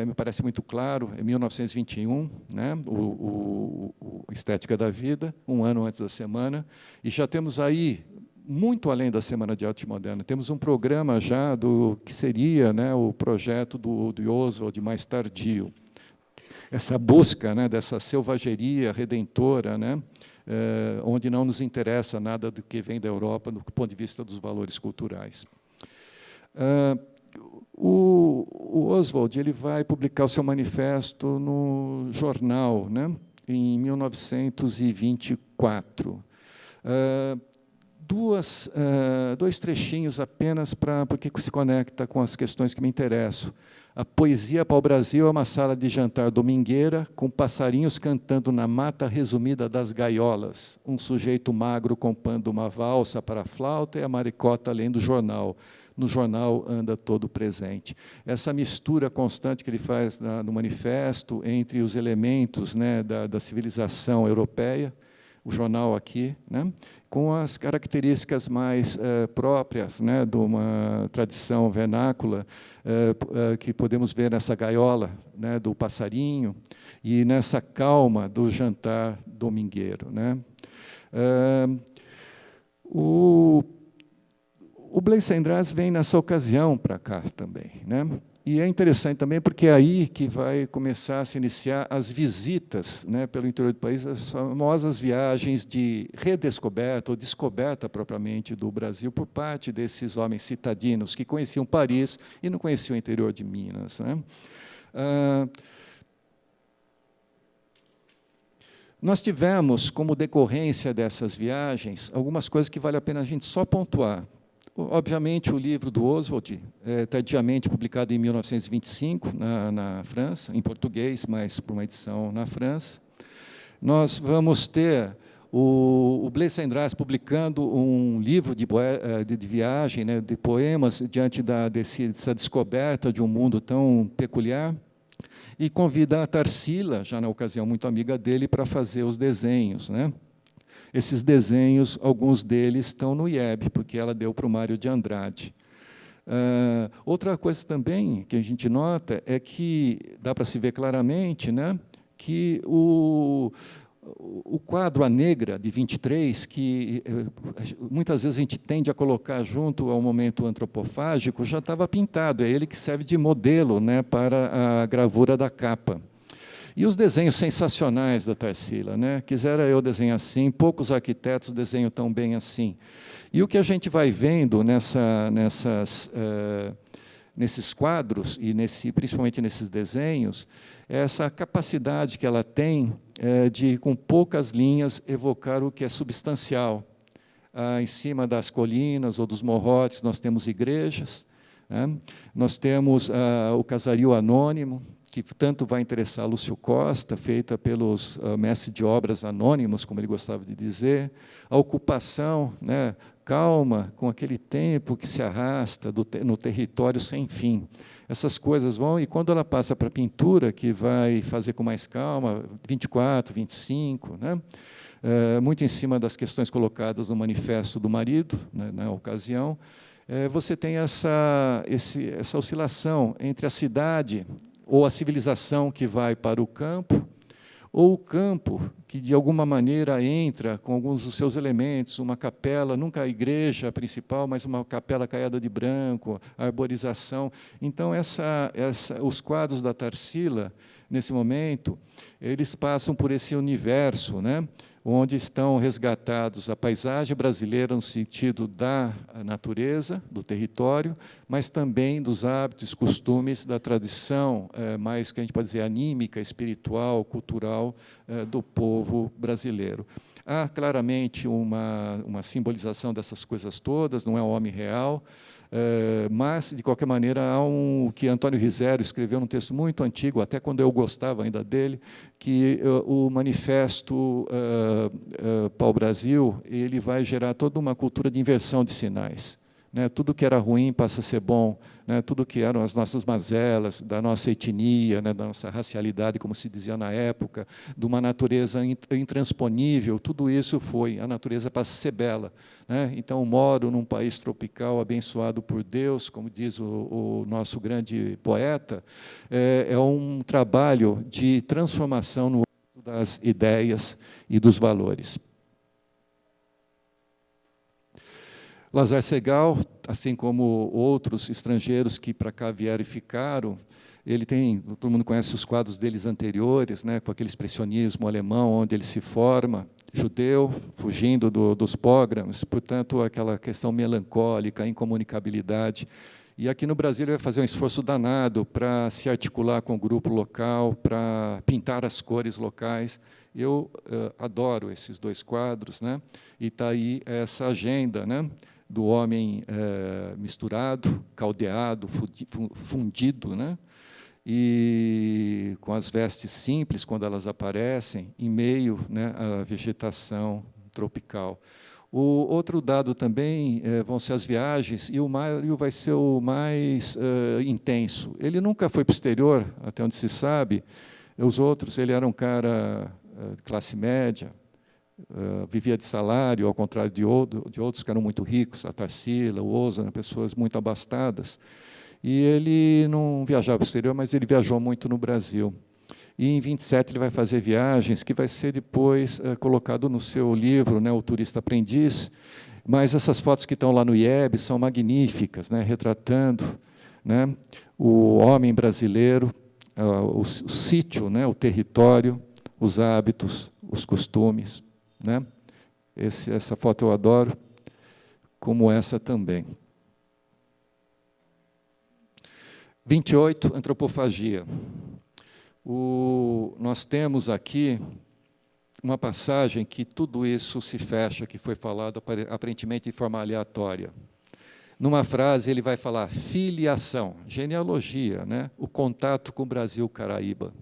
Me parece muito claro, em 1921, né, o Estética da Vida, um ano antes da semana, e já temos aí, muito além da Semana de Arte Moderna, temos um programa já do que seria, né, o projeto do Oswald mais tardio. Essa busca, né, dessa selvageria redentora, né, onde não nos interessa nada do que vem da Europa do ponto de vista dos valores culturais. O Oswald ele vai publicar o seu manifesto no jornal, né, em 1924. Dois trechinhos apenas porque se conecta com as questões que me interessam. A poesia para o Brasil é uma sala de jantar domingueira, com passarinhos cantando na mata resumida das gaiolas, um sujeito magro compondo uma valsa para a flauta e a maricota lendo o jornal. No jornal anda todo presente. Essa mistura constante que ele faz no manifesto entre os elementos, né, da civilização europeia, o jornal aqui, né, com as características mais próprias, né, de uma tradição vernácula, que podemos ver nessa gaiola, né, do passarinho e nessa calma do jantar domingueiro, né. O Blaise Cendrars vem nessa ocasião para cá também, né? E é interessante também porque é aí que vai começar a se iniciar as visitas, né, pelo interior do país, as famosas viagens de redescoberta ou descoberta propriamente do Brasil por parte desses homens citadinos que conheciam Paris e não conheciam o interior de Minas, né? Nós tivemos, como decorrência dessas viagens, algumas coisas que vale a pena a gente só pontuar. Obviamente, o livro do Oswald, tardiamente publicado em 1925, na França, em português, mas por uma edição na França. Nós vamos ter o Blaise Cendrars publicando um livro de viagem, né, de poemas, diante dessa descoberta de um mundo tão peculiar, e convida a Tarsila, já na ocasião muito amiga dele, para fazer os desenhos, né? Esses desenhos, alguns deles estão no IEB, porque ela deu para o Mário de Andrade. Outra coisa também que a gente nota é que, dá para se ver claramente, né, que o quadro A Negra, de 23, que muitas vezes a gente tende a colocar junto ao momento antropofágico, já estava pintado, é ele que serve de modelo, né, para a gravura da capa. E os desenhos sensacionais da Tarsila, né? Quisera eu desenhar assim, poucos arquitetos desenham tão bem assim. E o que a gente vai vendo nesses quadros, e principalmente nesses desenhos, é essa capacidade que ela tem de, com poucas linhas, evocar o que é substancial. Em cima das colinas ou dos morrotes, nós temos igrejas, né? Nós temos o casario anônimo, que tanto vai interessar Lúcio Costa, feita pelos mestres de obras anônimos, como ele gostava de dizer, a ocupação, né, calma, com aquele tempo que se arrasta no território sem fim. Essas coisas vão, e quando ela passa para a pintura, que vai fazer com mais calma, 24, 25, né, muito em cima das questões colocadas no manifesto do marido, né, na ocasião, você tem essa oscilação entre a cidade ou a civilização que vai para o campo, ou o campo que, de alguma maneira, entra com alguns dos seus elementos, uma capela, nunca a igreja principal, mas uma capela caiada de branco, a arborização. Então, os quadros da Tarsila, nesse momento, eles passam por esse universo, né, onde estão resgatados a paisagem brasileira no sentido da natureza, do território, mas também dos hábitos, costumes, da tradição mais, que a gente pode dizer, anímica, espiritual, cultural do povo brasileiro. Há claramente uma simbolização dessas coisas todas, não é um homem real, mas, de qualquer maneira, há o que Antônio Risério escreveu num texto muito antigo, até quando eu gostava ainda dele, que o manifesto Pau-Brasil, ele vai gerar toda uma cultura de inversão de sinais. Né, tudo que era ruim passa a ser bom, né, tudo que eram as nossas mazelas, da nossa etnia, né, da nossa racialidade, como se dizia na época, de uma natureza intransponível, tudo isso foi, a natureza passa a ser bela. Né? Então, moro num país tropical abençoado por Deus, como diz o nosso grande poeta, é um trabalho de transformação no âmbito das ideias e dos valores. Lazar Segal, assim como outros estrangeiros que para cá vieram e ficaram, ele tem, todo mundo conhece os quadros deles anteriores, né, com aquele expressionismo alemão, onde ele se forma, judeu, fugindo dos pogroms, portanto, aquela questão melancólica, a incomunicabilidade. E aqui no Brasil ele vai fazer um esforço danado para se articular com o grupo local, para pintar as cores locais. Eu adoro esses dois quadros, né, e está aí essa agenda, né, do homem misturado, caldeado, fundido, né? E com as vestes simples, quando elas aparecem, em meio, né, à vegetação tropical. O outro dado também vão ser as viagens, e o Mário vai ser o mais intenso. Ele nunca foi para o exterior, até onde se sabe. Os outros, ele era um cara de classe média, vivia de salário, ao contrário de outros que eram muito ricos, a Tarsila, o Oza, pessoas muito abastadas. E ele não viajava para o exterior, mas ele viajou muito no Brasil. E em 27 ele vai fazer viagens, que vai ser depois colocado no seu livro, né, O Turista Aprendiz. Mas essas fotos que estão lá no IEB são magníficas, né, retratando, né, o homem brasileiro, o sítio, né, o território, os hábitos, os costumes. Né? Essa foto eu adoro, como essa também. 28, antropofagia. Nós temos aqui uma passagem que tudo isso se fecha, que foi falado aparentemente de forma aleatória. Numa frase ele vai falar filiação, genealogia, né? O contato com o Brasil Caraíba.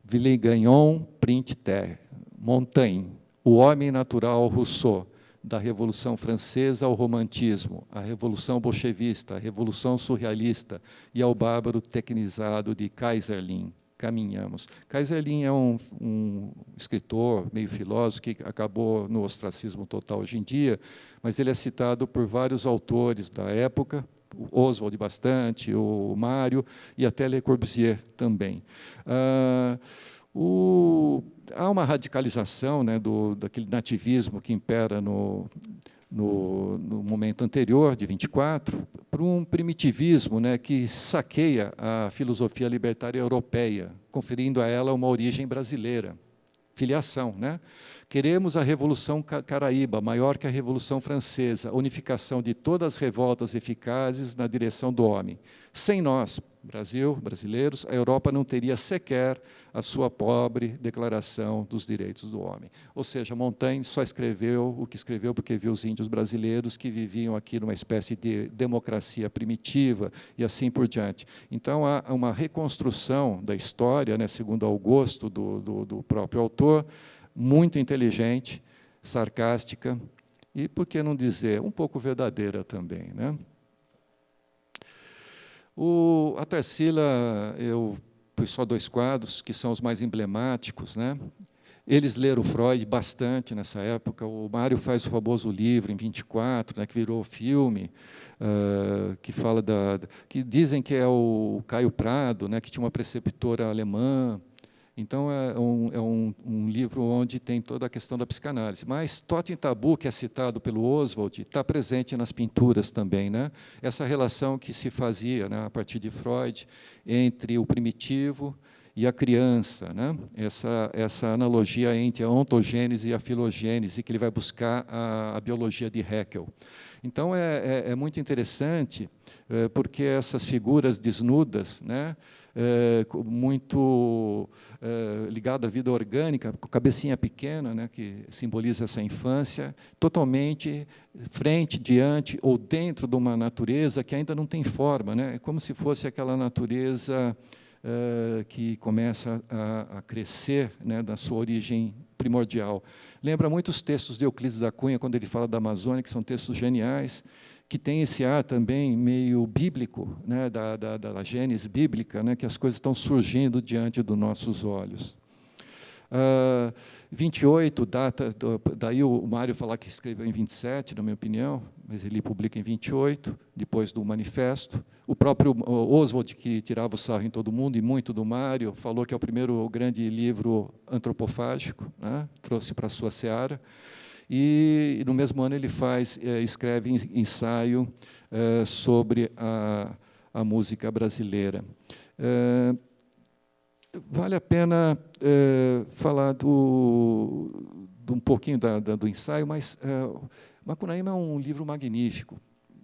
Villegagnon, Print Terre, Montaigne, o homem natural Rousseau, da Revolução Francesa ao Romantismo, a Revolução Bolchevista, a Revolução Surrealista e ao bárbaro tecnizado de Kaiserlin. Caminhamos. Kaiserlin é um escritor, meio filósofo, que acabou no ostracismo total hoje em dia, mas ele é citado por vários autores da época, o Oswald bastante, o Mário e até Le Corbusier também. Há uma radicalização, né, daquele nativismo que impera no momento anterior, de 24, para um primitivismo, né, que saqueia a filosofia libertária europeia, conferindo a ela uma origem brasileira. Filiação, né? Queremos a Revolução Caraíba, maior que a Revolução Francesa, unificação de todas as revoltas eficazes na direção do homem. Sem nós, Brasil, brasileiros, a Europa não teria sequer a sua pobre Declaração dos Direitos do Homem. Ou seja, Montaigne só escreveu o que escreveu porque viu os índios brasileiros que viviam aqui numa espécie de democracia primitiva e assim por diante. Então, há uma reconstrução da história, né, segundo ao gosto do próprio autor, muito inteligente, sarcástica e, por que não dizer, um pouco verdadeira também, né? A Tarsila, eu pus só 2 quadros, que são os mais emblemáticos, né? Eles leram Freud bastante nessa época. O Mário faz o famoso livro, em 24, né, que virou filme, que fala que dizem que é o Caio Prado, né, que tinha uma preceptora alemã. Então, é um livro onde tem toda a questão da psicanálise. Mas Totem Tabu, que é citado pelo Oswald, está presente nas pinturas também, né? Essa relação que se fazia, né, a partir de Freud, entre o primitivo e a criança, né? Essa analogia entre a ontogênese e a filogênese, que ele vai buscar a biologia de Haeckel. Então, é muito interessante, porque essas figuras desnudas, né, muito ligada à vida orgânica, com cabecinha pequena, né, que simboliza essa infância, totalmente frente, diante ou dentro de uma natureza que ainda não tem forma, né, é como se fosse aquela natureza que começa a crescer, né, da sua origem primordial. Lembra muito os textos de Euclides da Cunha, quando ele fala da Amazônia, que são textos geniais, que tem esse ar também meio bíblico, né, da Gênese bíblica, né, que as coisas estão surgindo diante dos nossos olhos. 28, daí o Mário falar que escreveu em 27, na minha opinião, mas ele publica em 28, depois do manifesto. O próprio Oswald, que tirava o sarro em todo mundo, e muito do Mário, falou que é o primeiro grande livro antropofágico, né, trouxe para a sua seara. E, no mesmo ano, ele escreve ensaio sobre a música brasileira. Vale a pena falar um pouquinho do ensaio, mas Macunaíma é um livro magnífico,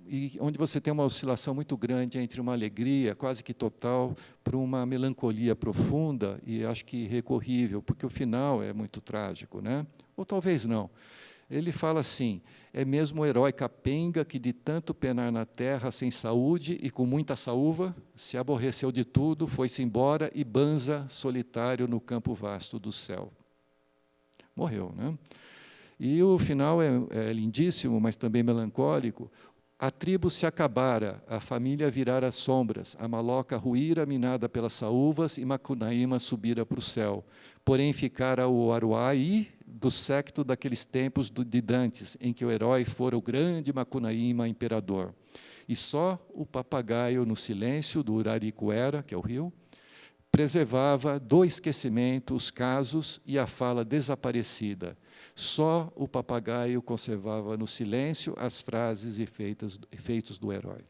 e onde você tem uma oscilação muito grande entre uma alegria quase que total para uma melancolia profunda, e acho que recorrível, porque o final é muito trágico, né? Ou talvez não. Ele fala assim: é mesmo o herói capenga que de tanto penar na terra sem saúde e com muita saúva, se aborreceu de tudo, foi-se embora e banza solitário no campo vasto do céu. Morreu, né? E o final é lindíssimo, mas também melancólico. A tribo se acabara, a família virara sombras, a maloca ruíra minada pelas saúvas e Macunaíma subira para o céu. Porém ficara o Aruaí do séquito daqueles tempos de Dantes, em que o herói fora o grande Macunaíma imperador. E só o papagaio no silêncio do Uraricuera, que é o rio, preservava do esquecimento os casos e a fala desaparecida. Só o papagaio conservava no silêncio as frases e feitos do herói.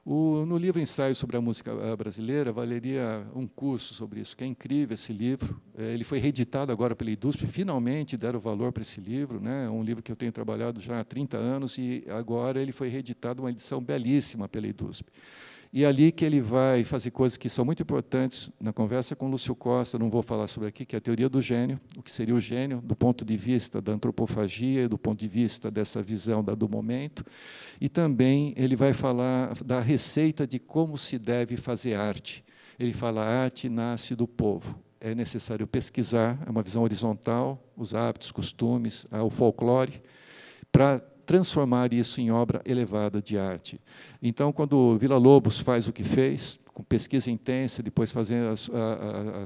No livro Ensaio sobre a Música Brasileira, valeria um curso sobre isso, que é incrível esse livro. Ele foi reeditado agora pela IDUSP, finalmente deram valor para esse livro, né? É um livro que eu tenho trabalhado já há 30 anos, e agora ele foi reeditado, uma edição belíssima pela IDUSP. E é ali que ele vai fazer coisas que são muito importantes. Na conversa com Lúcio Costa, não vou falar sobre aqui, que é a teoria do gênio, o que seria o gênio do ponto de vista da antropofagia, do ponto de vista dessa visão do momento. E também ele vai falar da receita de como se deve fazer arte. Ele fala: a arte nasce do povo. É necessário pesquisar, é uma visão horizontal, os hábitos, costumes, o folclore, para transformar isso em obra elevada de arte. Então, quando Villa-Lobos faz o que fez, com pesquisa intensa, depois fazendo as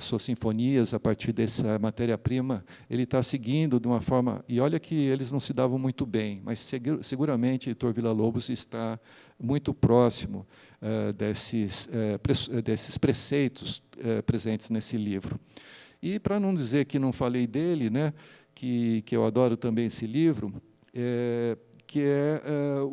suas sinfonias a partir dessa matéria-prima, ele está seguindo de uma forma... E olha que eles não se davam muito bem, mas seguramente Heitor Villa-Lobos está muito próximo desses preceitos presentes nesse livro. E, para não dizer que não falei dele, né, que eu adoro também esse livro, que é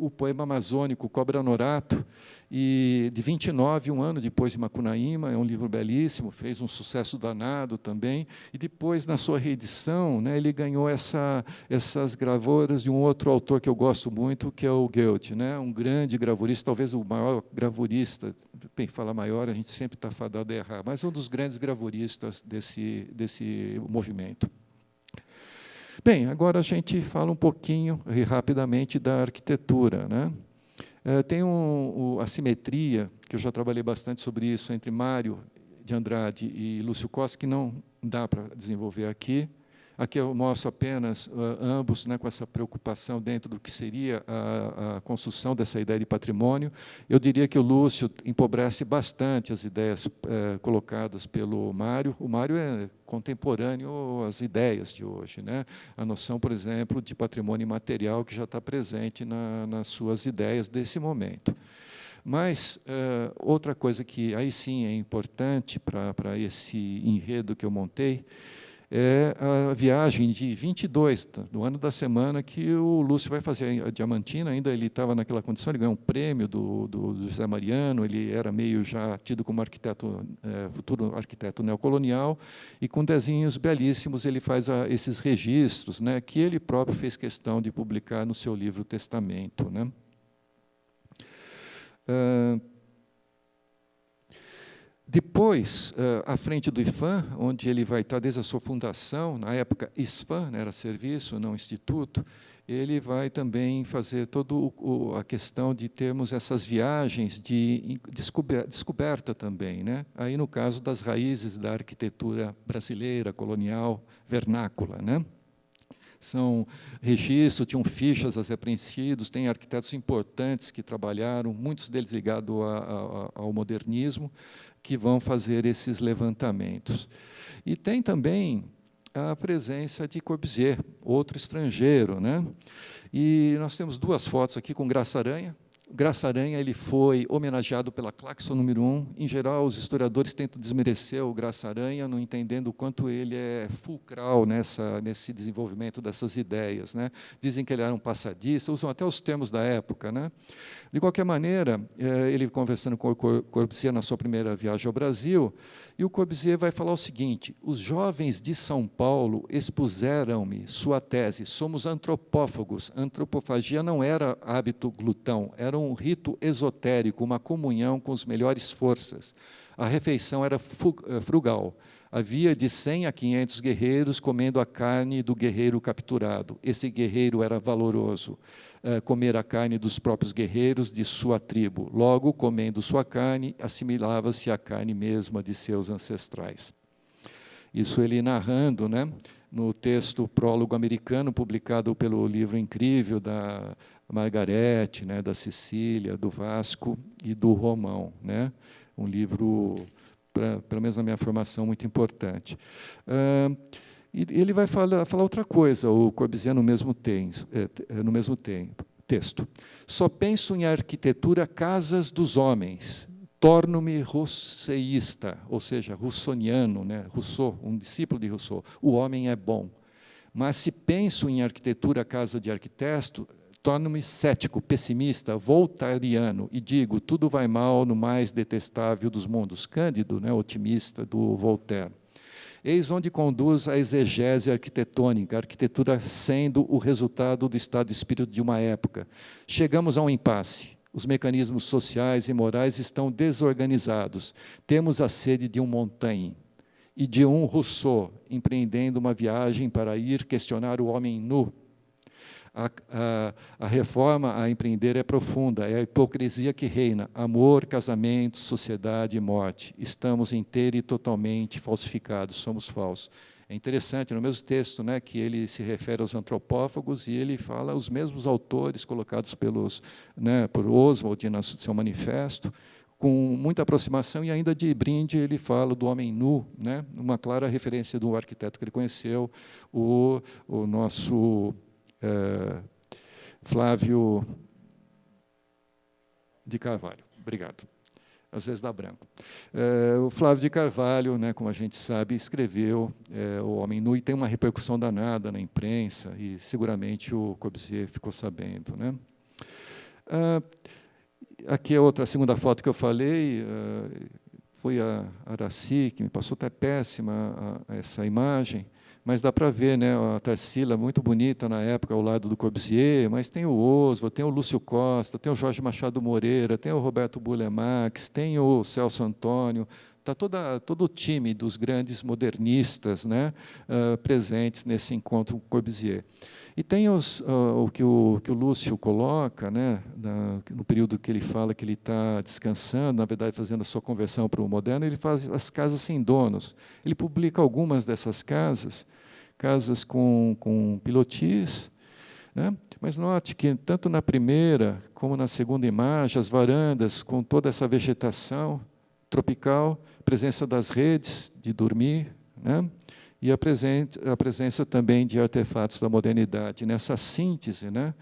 o poema amazônico Cobra Norato, e de 29, um ano depois de Macunaíma, é um livro belíssimo, fez um sucesso danado também, e depois, na sua reedição, né, ele ganhou essas gravuras de um outro autor que eu gosto muito, que é o Goethe, né, um grande gravurista, talvez o maior gravurista, bem, falar maior, a gente sempre está fadado a errar, mas um dos grandes gravuristas desse movimento. Bem, agora a gente fala um pouquinho, rapidamente, da arquitetura, né? Tem a simetria, que eu já trabalhei bastante sobre isso, entre Mário de Andrade e Lúcio Costa, que não dá para desenvolver aqui. Aqui eu mostro apenas ambos, né, com essa preocupação dentro do que seria a construção dessa ideia de patrimônio. Eu diria que o Lúcio empobrece bastante as ideias colocadas pelo Mário. O Mário é contemporâneo às ideias de hoje, né? A noção, por exemplo, de patrimônio imaterial que já está presente nas suas ideias desse momento. Mas outra coisa que aí sim é importante para esse enredo que eu montei é a viagem de 22, do ano da semana, que o Lúcio vai fazer a Diamantina. Ainda ele estava naquela condição, ele ganhou um prêmio do José Mariano, ele era meio já tido como arquiteto, futuro arquiteto neocolonial, e com desenhos belíssimos ele faz esses registros, né, que ele próprio fez questão de publicar no seu livro Testamento, né. Depois, à frente do IFAM, onde ele vai estar desde a sua fundação, na época ISFAM, né, era serviço, não instituto, ele vai também fazer toda a questão de termos essas viagens de descoberta também, né? Aí, no caso das raízes da arquitetura brasileira, colonial, vernácula, né? São registros, tinham fichas a ser preenchidos, tem arquitetos importantes que trabalharam, muitos deles ligados ao modernismo, que vão fazer esses levantamentos. E tem também a presença de Corbusier, outro estrangeiro, né? E nós temos duas fotos aqui com Graça Aranha. Graça Aranha ele foi homenageado pela Claxon número 1. Em geral, os historiadores tentam desmerecer o Graça Aranha, não entendendo o quanto ele é fulcral nesse desenvolvimento dessas ideias, né? Dizem que ele era um passadista, usam até os termos da época, né? De qualquer maneira, ele conversando com o Corbusier na sua primeira viagem ao Brasil, e o Corbusier vai falar o seguinte: os jovens de São Paulo expuseram-me sua tese, somos antropófagos. Antropofagia não era hábito glutão, era um rito esotérico, uma comunhão com as melhores forças. A refeição era frugal. Havia de 100 a 500 guerreiros comendo a carne do guerreiro capturado. Esse guerreiro era valoroso. Comer a carne dos próprios guerreiros de sua tribo. Logo, comendo sua carne, assimilava-se à carne mesma de seus ancestrais. Isso ele narrando, né, no texto Prólogo Americano, publicado pelo livro incrível da Margarete, né, da Cecília, do Vasco e do Romão, né? Um livro, pelo menos na minha formação, muito importante. E ele vai falar outra coisa, o Corbusier, no mesmo texto. Só penso em arquitetura casas dos homens. Torno-me rousseísta, ou seja, russoniano, né? Rousseau, um discípulo de Rousseau. O homem é bom. Mas se penso em arquitetura casa de arquiteto, torno-me cético, pessimista, voltairiano, e digo, tudo vai mal no mais detestável dos mundos. Cândido, né? Otimista, do Voltaire. Eis onde conduz a exegese arquitetônica, a arquitetura sendo o resultado do estado de espírito de uma época. Chegamos a um impasse. Os mecanismos sociais e morais estão desorganizados. Temos a sede de um Montaigne e de um Rousseau, empreendendo uma viagem para ir questionar o homem nu. A reforma a empreender é profunda, é a hipocrisia que reina. Amor, casamento, sociedade e morte. Estamos inteira e totalmente falsificados, somos falsos. É interessante, no mesmo texto, né, que ele se refere aos antropófagos e ele fala os mesmos autores colocados por Oswald no seu manifesto, com muita aproximação, e ainda de brinde ele fala do homem nu, né, uma clara referência do arquiteto que ele conheceu, o nosso Flávio de Carvalho. Obrigado. Às vezes dá branco. O Flávio de Carvalho, né, como a gente sabe, escreveu O Homem Nu, e tem uma repercussão danada na imprensa, e seguramente o Corbusier ficou sabendo. Né? Aqui é a segunda foto que eu falei, foi a Araci, que me passou até péssima essa imagem, mas dá para ver, né, a Tarsila, muito bonita na época, ao lado do Corbusier, mas tem o Oswald, tem o Lúcio Costa, tem o Jorge Machado Moreira, tem o Roberto Burle-Marx, tem o Celso Antônio, está todo o time dos grandes modernistas, né, presentes nesse encontro com Corbusier. E tem o que o Lúcio coloca, né, no período que ele fala que ele está descansando, na verdade fazendo a sua conversão para o moderno, ele faz as casas sem donos. Ele publica algumas dessas casas com pilotis, né? Mas note que tanto na primeira como na segunda imagem, as varandas com toda essa vegetação tropical, presença das redes de dormir, né? E a presença também de artefatos da modernidade, nessa síntese, né,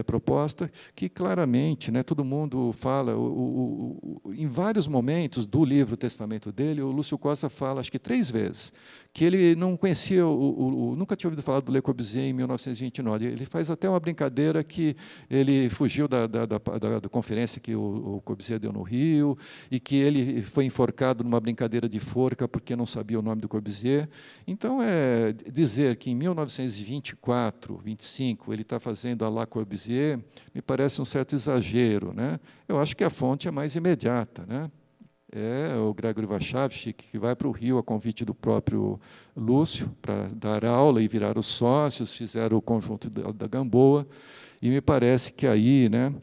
proposta, que claramente, né, todo mundo fala, em vários momentos do livro Testamento dele, o Lúcio Costa fala, acho que 3 vezes, que ele não conhecia, nunca tinha ouvido falar do Le Corbusier em 1929. Ele faz até uma brincadeira que ele fugiu da conferência que o Corbusier deu no Rio, e que ele foi enforcado numa brincadeira de forca porque não sabia o nome do Corbusier. Então, dizer que em 1924, 25, ele está fazendo a La Corbusier, me parece um certo exagero. Né? Eu acho que a fonte é mais imediata. Né? É o Gregory Warshawski, que vai para o Rio a convite do próprio Lúcio, para dar aula e virar os sócios, fizeram o conjunto da Gamboa, e me parece que aí, né,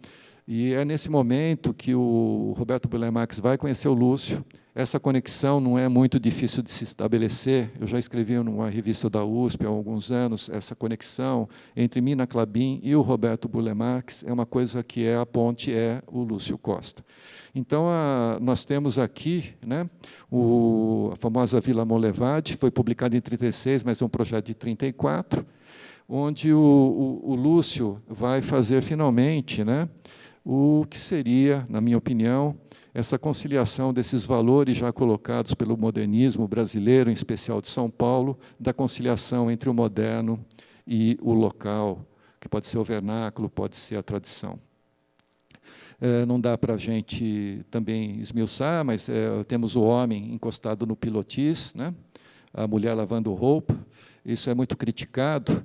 e é nesse momento que o Roberto Burle-Marx vai conhecer o Lúcio. Essa conexão não é muito difícil de se estabelecer. Eu já escrevi numa revista da USP há alguns anos, essa conexão entre Mina Clabin e o Roberto Burle-Marx é uma coisa que a ponte é o Lúcio Costa. Então, nós temos aqui, né, a famosa Vila Monlevade, foi publicada em 1936, mas é um projeto de 1934, onde o Lúcio vai fazer finalmente, né, o que seria, na minha opinião, essa conciliação desses valores já colocados pelo modernismo brasileiro, em especial de São Paulo, da conciliação entre o moderno e o local, que pode ser o vernáculo, pode ser a tradição. Não dá para a gente também esmiuçar, mas temos o homem encostado no pilotis, né? A mulher lavando roupa, isso é muito criticado,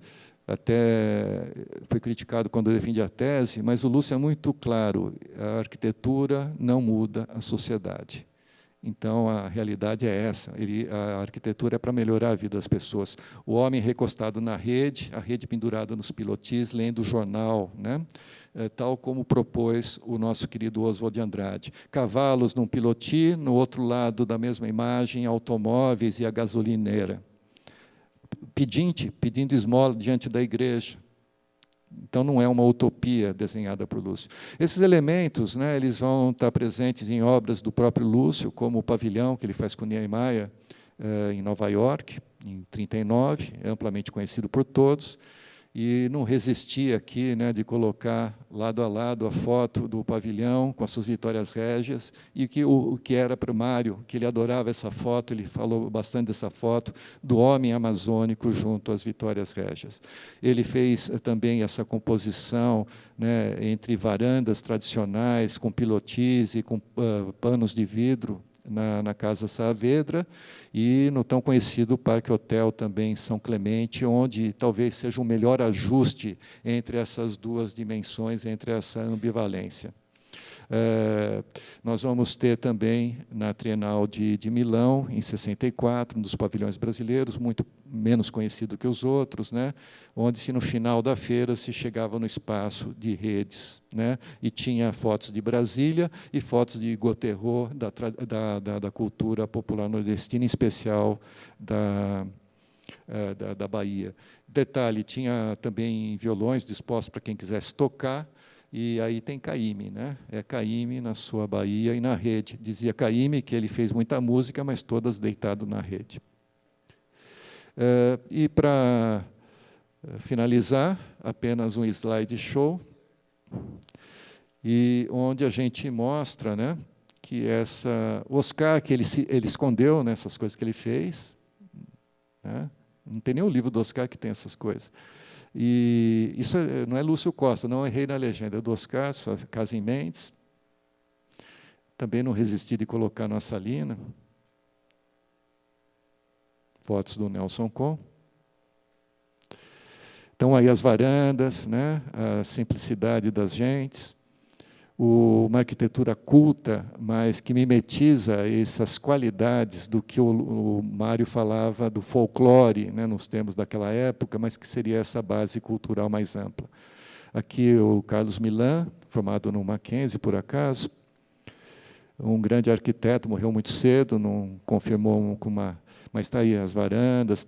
até foi criticado quando defende a tese, mas o Lúcio é muito claro, a arquitetura não muda a sociedade. Então, a realidade é essa, a arquitetura é para melhorar a vida das pessoas. O homem recostado na rede, a rede pendurada nos pilotis, lendo o jornal, né? Tal como propôs o nosso querido Oswald de Andrade. Cavalos num piloti, no outro lado da mesma imagem, automóveis e a gasolineira. Pedinte, pedindo esmola diante da igreja. Então, não é uma utopia desenhada por Lúcio. Esses elementos, né, eles vão estar presentes em obras do próprio Lúcio, como o pavilhão que ele faz com Niemeyer em Nova York, em 1939, amplamente conhecido por todos, e não resisti aqui, né, de colocar lado a lado a foto do pavilhão com as suas vitórias régias, e o que era para o Mário, que ele adorava essa foto, ele falou bastante dessa foto, do homem amazônico junto às vitórias régias. Ele fez também essa composição, né, entre varandas tradicionais, com pilotis e com panos de vidro, na Casa Saavedra, e no tão conhecido Parque Hotel também em São Clemente, onde talvez seja um melhor ajuste entre essas duas dimensões, entre essa ambivalência. Nós vamos ter também na Trienal de Milão, em 64, um dos pavilhões brasileiros, muito menos conhecido que os outros, né, onde no final da feira se chegava no espaço de redes, né, e tinha fotos de Brasília e fotos de Gauthierot, da cultura popular nordestina, em especial da Bahia. Detalhe, tinha também violões dispostos para quem quisesse tocar, e aí tem Caymmi, né? É Caymmi na sua Bahia e na rede. Dizia Caymmi que ele fez muita música, mas todas deitado na rede. E para finalizar, apenas um slide show, e onde a gente mostra, né, que Oscar, que ele escondeu nessas coisas que ele fez, né? Não tem nenhum livro do Oscar que tem essas coisas. E isso não é Lúcio Costa, não errei na legenda, é do Oscar, sua casa em Mendes. Também não resisti de colocar na Salina. Fotos do Nelson Con. Então, aí as varandas, né, a simplicidade das gentes, uma arquitetura culta, mas que mimetiza essas qualidades do que o Mário falava do folclore, né, nos termos daquela época, mas que seria essa base cultural mais ampla. Aqui o Carlos Milan, formado no Mackenzie, por acaso, um grande arquiteto, morreu muito cedo, não confirmou mas está aí as varandas,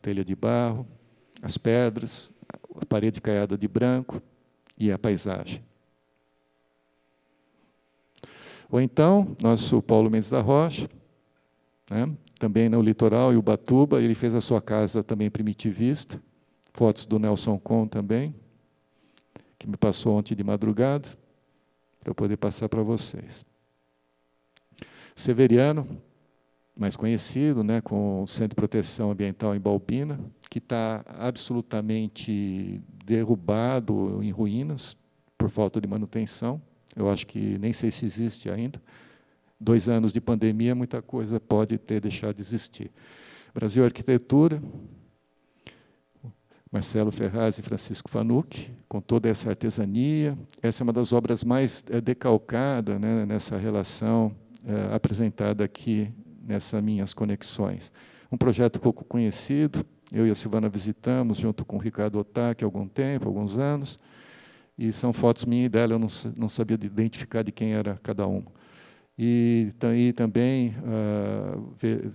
telha de barro, as pedras, a parede caiada de branco e a paisagem. Ou então, nosso Paulo Mendes da Rocha, né, também no litoral, em Ubatuba, ele fez a sua casa também primitivista, fotos do Nelson Con também, que me passou ontem de madrugada, para eu poder passar para vocês. Severiano, mais conhecido, né, com o Centro de Proteção Ambiental em Balbina, que está absolutamente derrubado, em ruínas, por falta de manutenção. Eu acho que nem sei se existe ainda. 2 anos de pandemia, muita coisa pode ter deixado de existir. Brasil Arquitetura, Marcelo Ferraz e Francisco Fanucchi, com toda essa artesania. Essa é uma das obras mais decalcadas, né, nessa relação apresentada aqui, nessas minhas conexões. Um projeto pouco conhecido, eu e a Silvana visitamos, junto com o Ricardo Otaki, há algum tempo, alguns anos, e são fotos minhas e dela, eu não sabia identificar de quem era cada uma. E também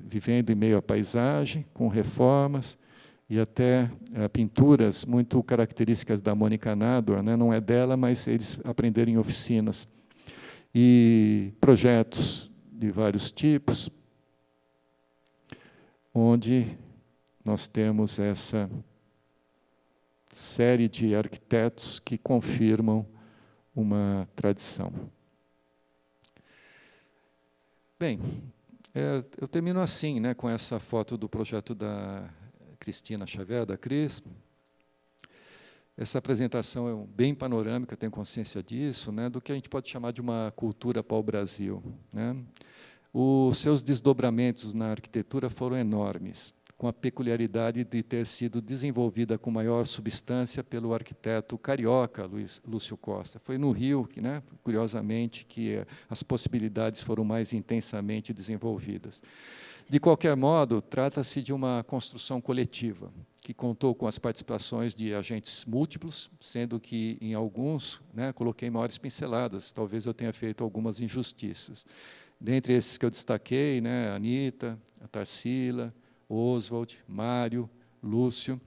vivendo em meio à paisagem, com reformas, e até pinturas muito características da Mônica Nador, né? Não é dela, mas eles aprenderam em oficinas. E projetos de vários tipos, onde nós temos essa série de arquitetos que confirmam uma tradição. Bem, eu termino assim, né, com essa foto do projeto da Cristina Xavier, da Cris. Essa apresentação é bem panorâmica, tenho consciência disso, né, do que a gente pode chamar de uma cultura pau-brasil, né? Os seus desdobramentos na arquitetura foram enormes, com a peculiaridade de ter sido desenvolvida com maior substância pelo arquiteto carioca, Lúcio Costa. Foi no Rio, né, curiosamente, que as possibilidades foram mais intensamente desenvolvidas. De qualquer modo, trata-se de uma construção coletiva, que contou com as participações de agentes múltiplos, sendo que, em alguns, né, coloquei maiores pinceladas, talvez eu tenha feito algumas injustiças. Dentre esses que eu destaquei, né, a Anitta, a Tarsila, Oswald, Mário, Lúcio,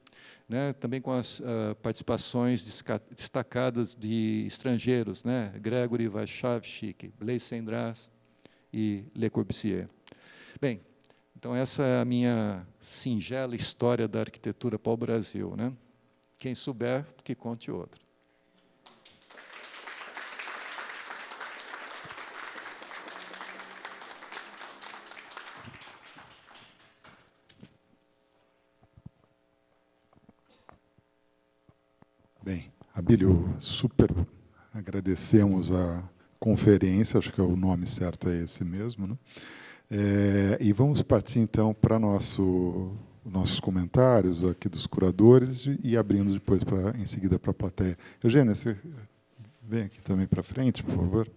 né, também com as participações destacadas de estrangeiros, né, Gregory Vachav-Schick, Blaise Cendrars e Le Corbusier. Bem, Então, essa é a minha singela história da arquitetura para o Brasil, né? Quem souber, que conte outro. Bem, Abílio, super agradecemos a conferência, acho que o nome certo é esse mesmo, né? E vamos partir, então, para nossos comentários aqui dos curadores e abrindo depois, em seguida, para a plateia. Eugênia, você vem aqui também para frente, por favor.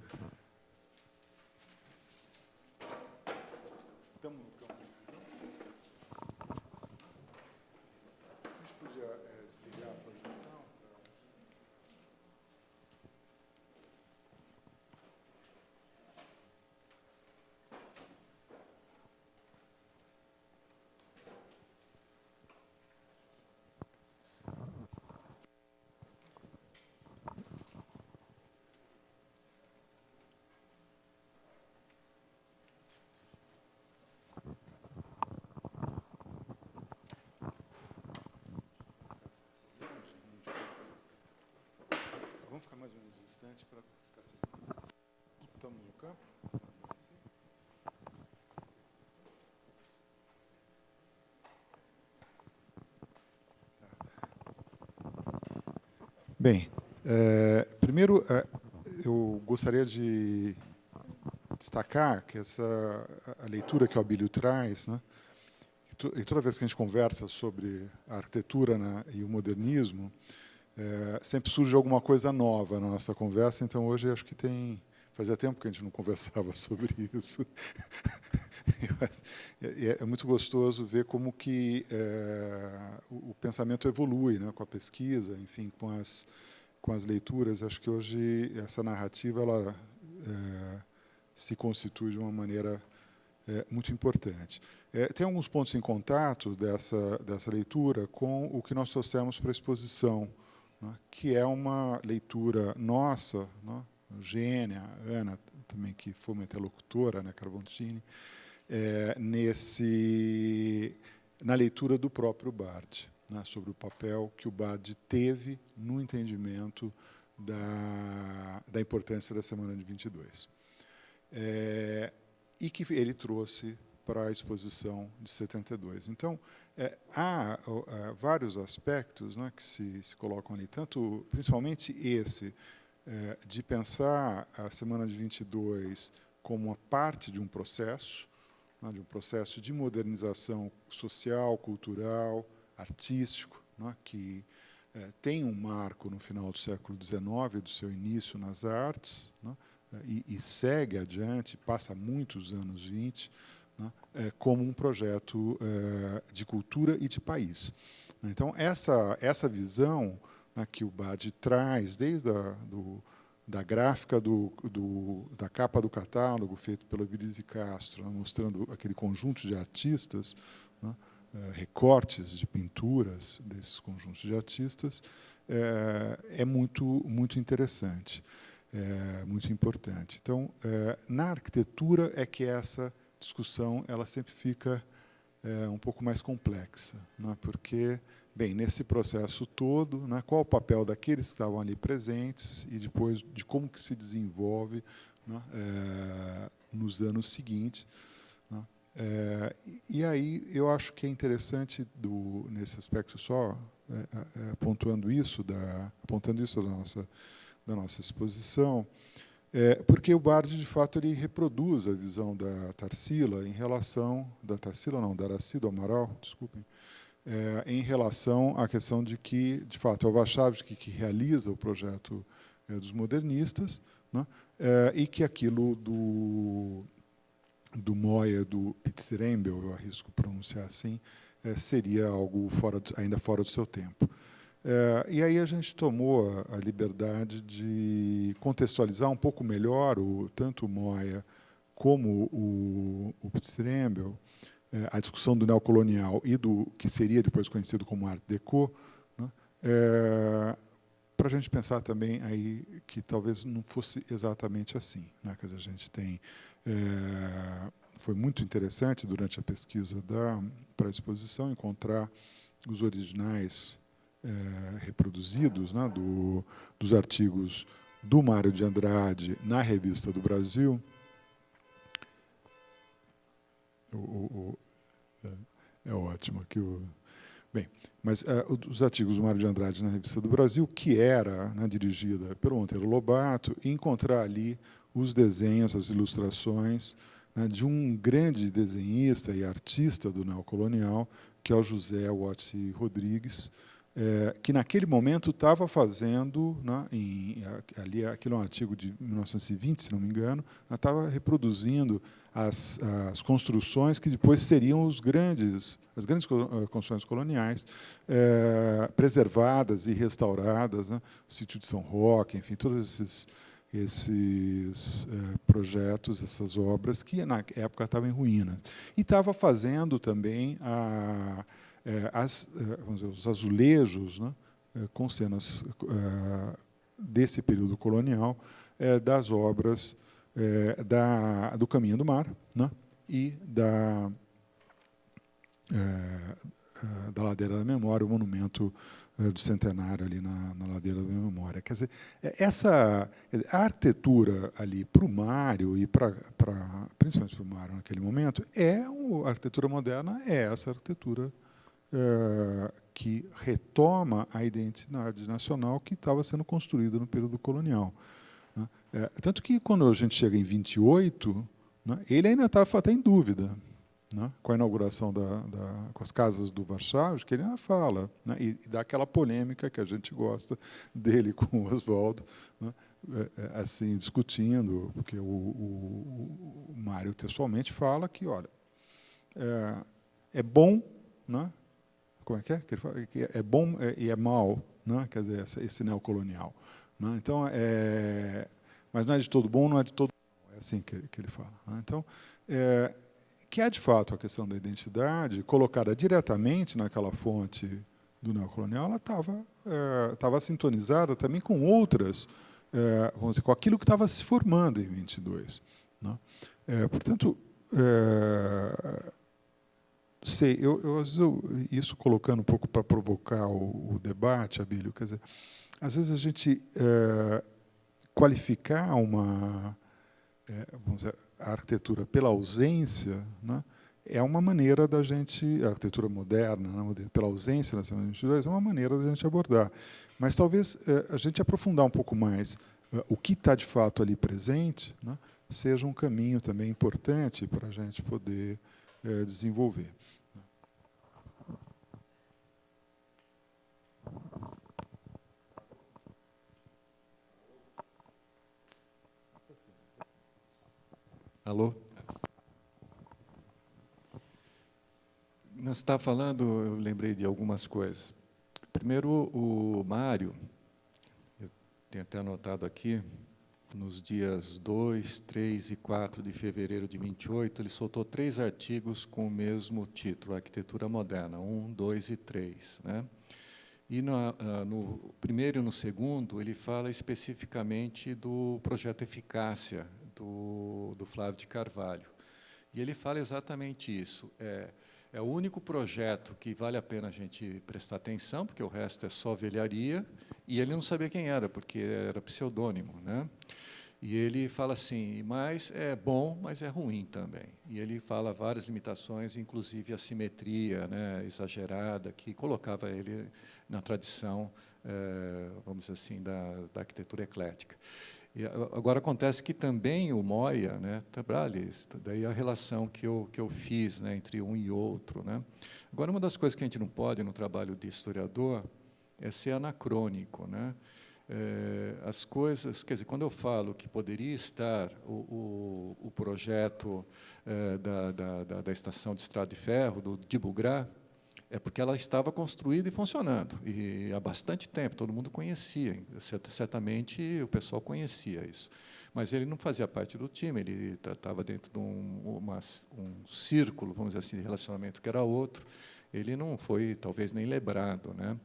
Vamos ficar mais ou menos distante para ficar sem. Estamos no campo? Bem, primeiro, eu gostaria de destacar que a leitura que o Abílio traz, né, e toda vez que a gente conversa sobre a arquitetura, né, e o modernismo, sempre surge alguma coisa nova na nossa conversa, então hoje acho que fazia tempo que a gente não conversava sobre isso. É muito gostoso ver como que o pensamento evolui, né, com a pesquisa, enfim, com as leituras. Acho que hoje essa narrativa ela se constitui de uma maneira muito importante. Tem alguns pontos em contato dessa leitura com o que nós trouxemos para a exposição, né, que é uma leitura nossa, né, Eugênia, a Ana também, que foi uma interlocutora, né, Carbontini, na leitura do próprio Bardi, né, sobre o papel que o Bardi teve no entendimento da importância da Semana de 22. E que ele trouxe para a exposição de 72. Então, há vários aspectos, né, que se colocam ali, principalmente esse, de pensar a Semana de 22 como uma parte de um processo, né, de um processo de modernização social, cultural, artístico, né, que tem um marco no final do século XIX, do seu início nas artes, né, e segue adiante, passa muitos anos 20, né, como um projeto de cultura e de país. Então, essa visão, né, que o Bardi traz desde da gráfica da capa do catálogo, feito pelo Vinícius de Castro, né, mostrando aquele conjunto de artistas, né, recortes de pinturas desses conjuntos de artistas, é muito interessante, muito importante. Então, na arquitetura é que essa discussão ela sempre fica um pouco mais complexa, né, porque, bem, nesse processo todo, né, qual o papel daqueles que estavam ali presentes e depois de como que se desenvolve, né, nos anos seguintes, né. E aí eu acho que é interessante, nesse aspecto só, apontando isso da nossa exposição, porque o Bardi, de fato, ele reproduz a visão da Tarsila em relação... da Aracide Amaral, desculpem, em relação à questão de que, de fato, é o Warchavsky que realiza o projeto dos modernistas, né, e que aquilo do Moya, do Pizzerembel, eu arrisco pronunciar assim, seria algo ainda fora do seu tempo. E aí a gente tomou a liberdade de contextualizar um pouco melhor tanto o Moya como o Pizzerembel, a discussão do neocolonial e do que seria depois conhecido como Art Deco, né, para a gente pensar também aí que talvez não fosse exatamente assim, né? Quer dizer, a gente tem foi muito interessante, durante a pesquisa para a exposição, encontrar os originais reproduzidos, né, dos artigos do Mário de Andrade na Revista do Brasil. É ótimo aqui bem, mas os artigos do Mário de Andrade na Revista do Brasil, que era, né, dirigida pelo Monteiro Lobato, e encontrar ali os desenhos, as ilustrações, né, de um grande desenhista e artista do neocolonial, que é o José Watts Rodrigues, que naquele momento estava fazendo, né, ali aquilo é um artigo de 1920, se não me engano, estava reproduzindo as construções que depois seriam as grandes construções coloniais, preservadas e restauradas, né, o sítio de São Roque, enfim, todos esses projetos, essas obras que na época estavam em ruínas. E estava fazendo também vamos dizer, os azulejos, né, com cenas desse período colonial, das obras do Caminho do Mar, né, e da Ladeira da Memória, o monumento do centenário ali na Ladeira da Memória. Quer dizer, a arquitetura ali para o Mário e principalmente para o Mário naquele momento, a arquitetura moderna é essa arquitetura que retoma a identidade nacional que estava sendo construída no período colonial, né? Tanto que, quando a gente chega em 28, né, ele ainda estava até em dúvida, né, com a inauguração com as casas do Warchavchik, que ele ainda fala, né, e dá aquela polêmica que a gente gosta dele com o Oswaldo, né, assim, discutindo, porque o Mário textualmente fala que, olha, é bom, né, como é que ele fala? Que é bom e é mal, né? Quer dizer, esse neocolonial, né? Então, mas não é de todo bom, não é de todo mal, é assim que ele fala, né? Então, que é de fato a questão da identidade colocada diretamente naquela fonte do neocolonial, ela estava sintonizada também com outras, vamos dizer, com aquilo que estava se formando em 22, né? Portanto, sei, isso colocando um pouco para provocar o debate, Abílio, quer dizer, às vezes a gente qualificar vamos dizer, a arquitetura pela ausência, né, é uma maneira da gente, a arquitetura moderna, né, pela ausência na semana 22, é uma maneira da gente abordar. Mas talvez a gente aprofundar um pouco mais o que está de fato ali presente, né, seja um caminho também importante para a gente poder desenvolver. Alô? Nós está falando, eu lembrei de algumas coisas. Primeiro, o Mário, eu tenho até anotado aqui, nos dias 2, 3 e 4 de fevereiro de 28, ele soltou 3 artigos com o mesmo título, Arquitetura Moderna, 1, 2 e 3. Né? E no primeiro e no segundo, ele fala especificamente do projeto Eficácia, do Flávio de Carvalho. E ele fala exatamente isso. É o único projeto que vale a pena a gente prestar atenção, porque o resto é só velharia, e ele não sabia quem era, porque era pseudônimo, né? E ele fala assim, mas é bom, mas é ruim também. E ele fala várias limitações, inclusive a simetria, né, exagerada, que colocava ele na tradição, vamos dizer assim, da arquitetura eclética. E agora acontece que também o Moya, né, daí a relação que eu fiz, né, entre um e outro, né. Agora, uma das coisas que a gente não pode no trabalho de historiador é ser anacrônico, né. As coisas, quer dizer, quando eu falo que poderia estar o projeto da estação de estrada de ferro, de Bugrá, é porque ela estava construída e funcionando, e há bastante tempo, todo mundo conhecia, certamente o pessoal conhecia isso. Mas ele não fazia parte do time, ele tratava dentro de um círculo, vamos dizer assim, de relacionamento que era outro, ele não foi, talvez, nem lembrado, né?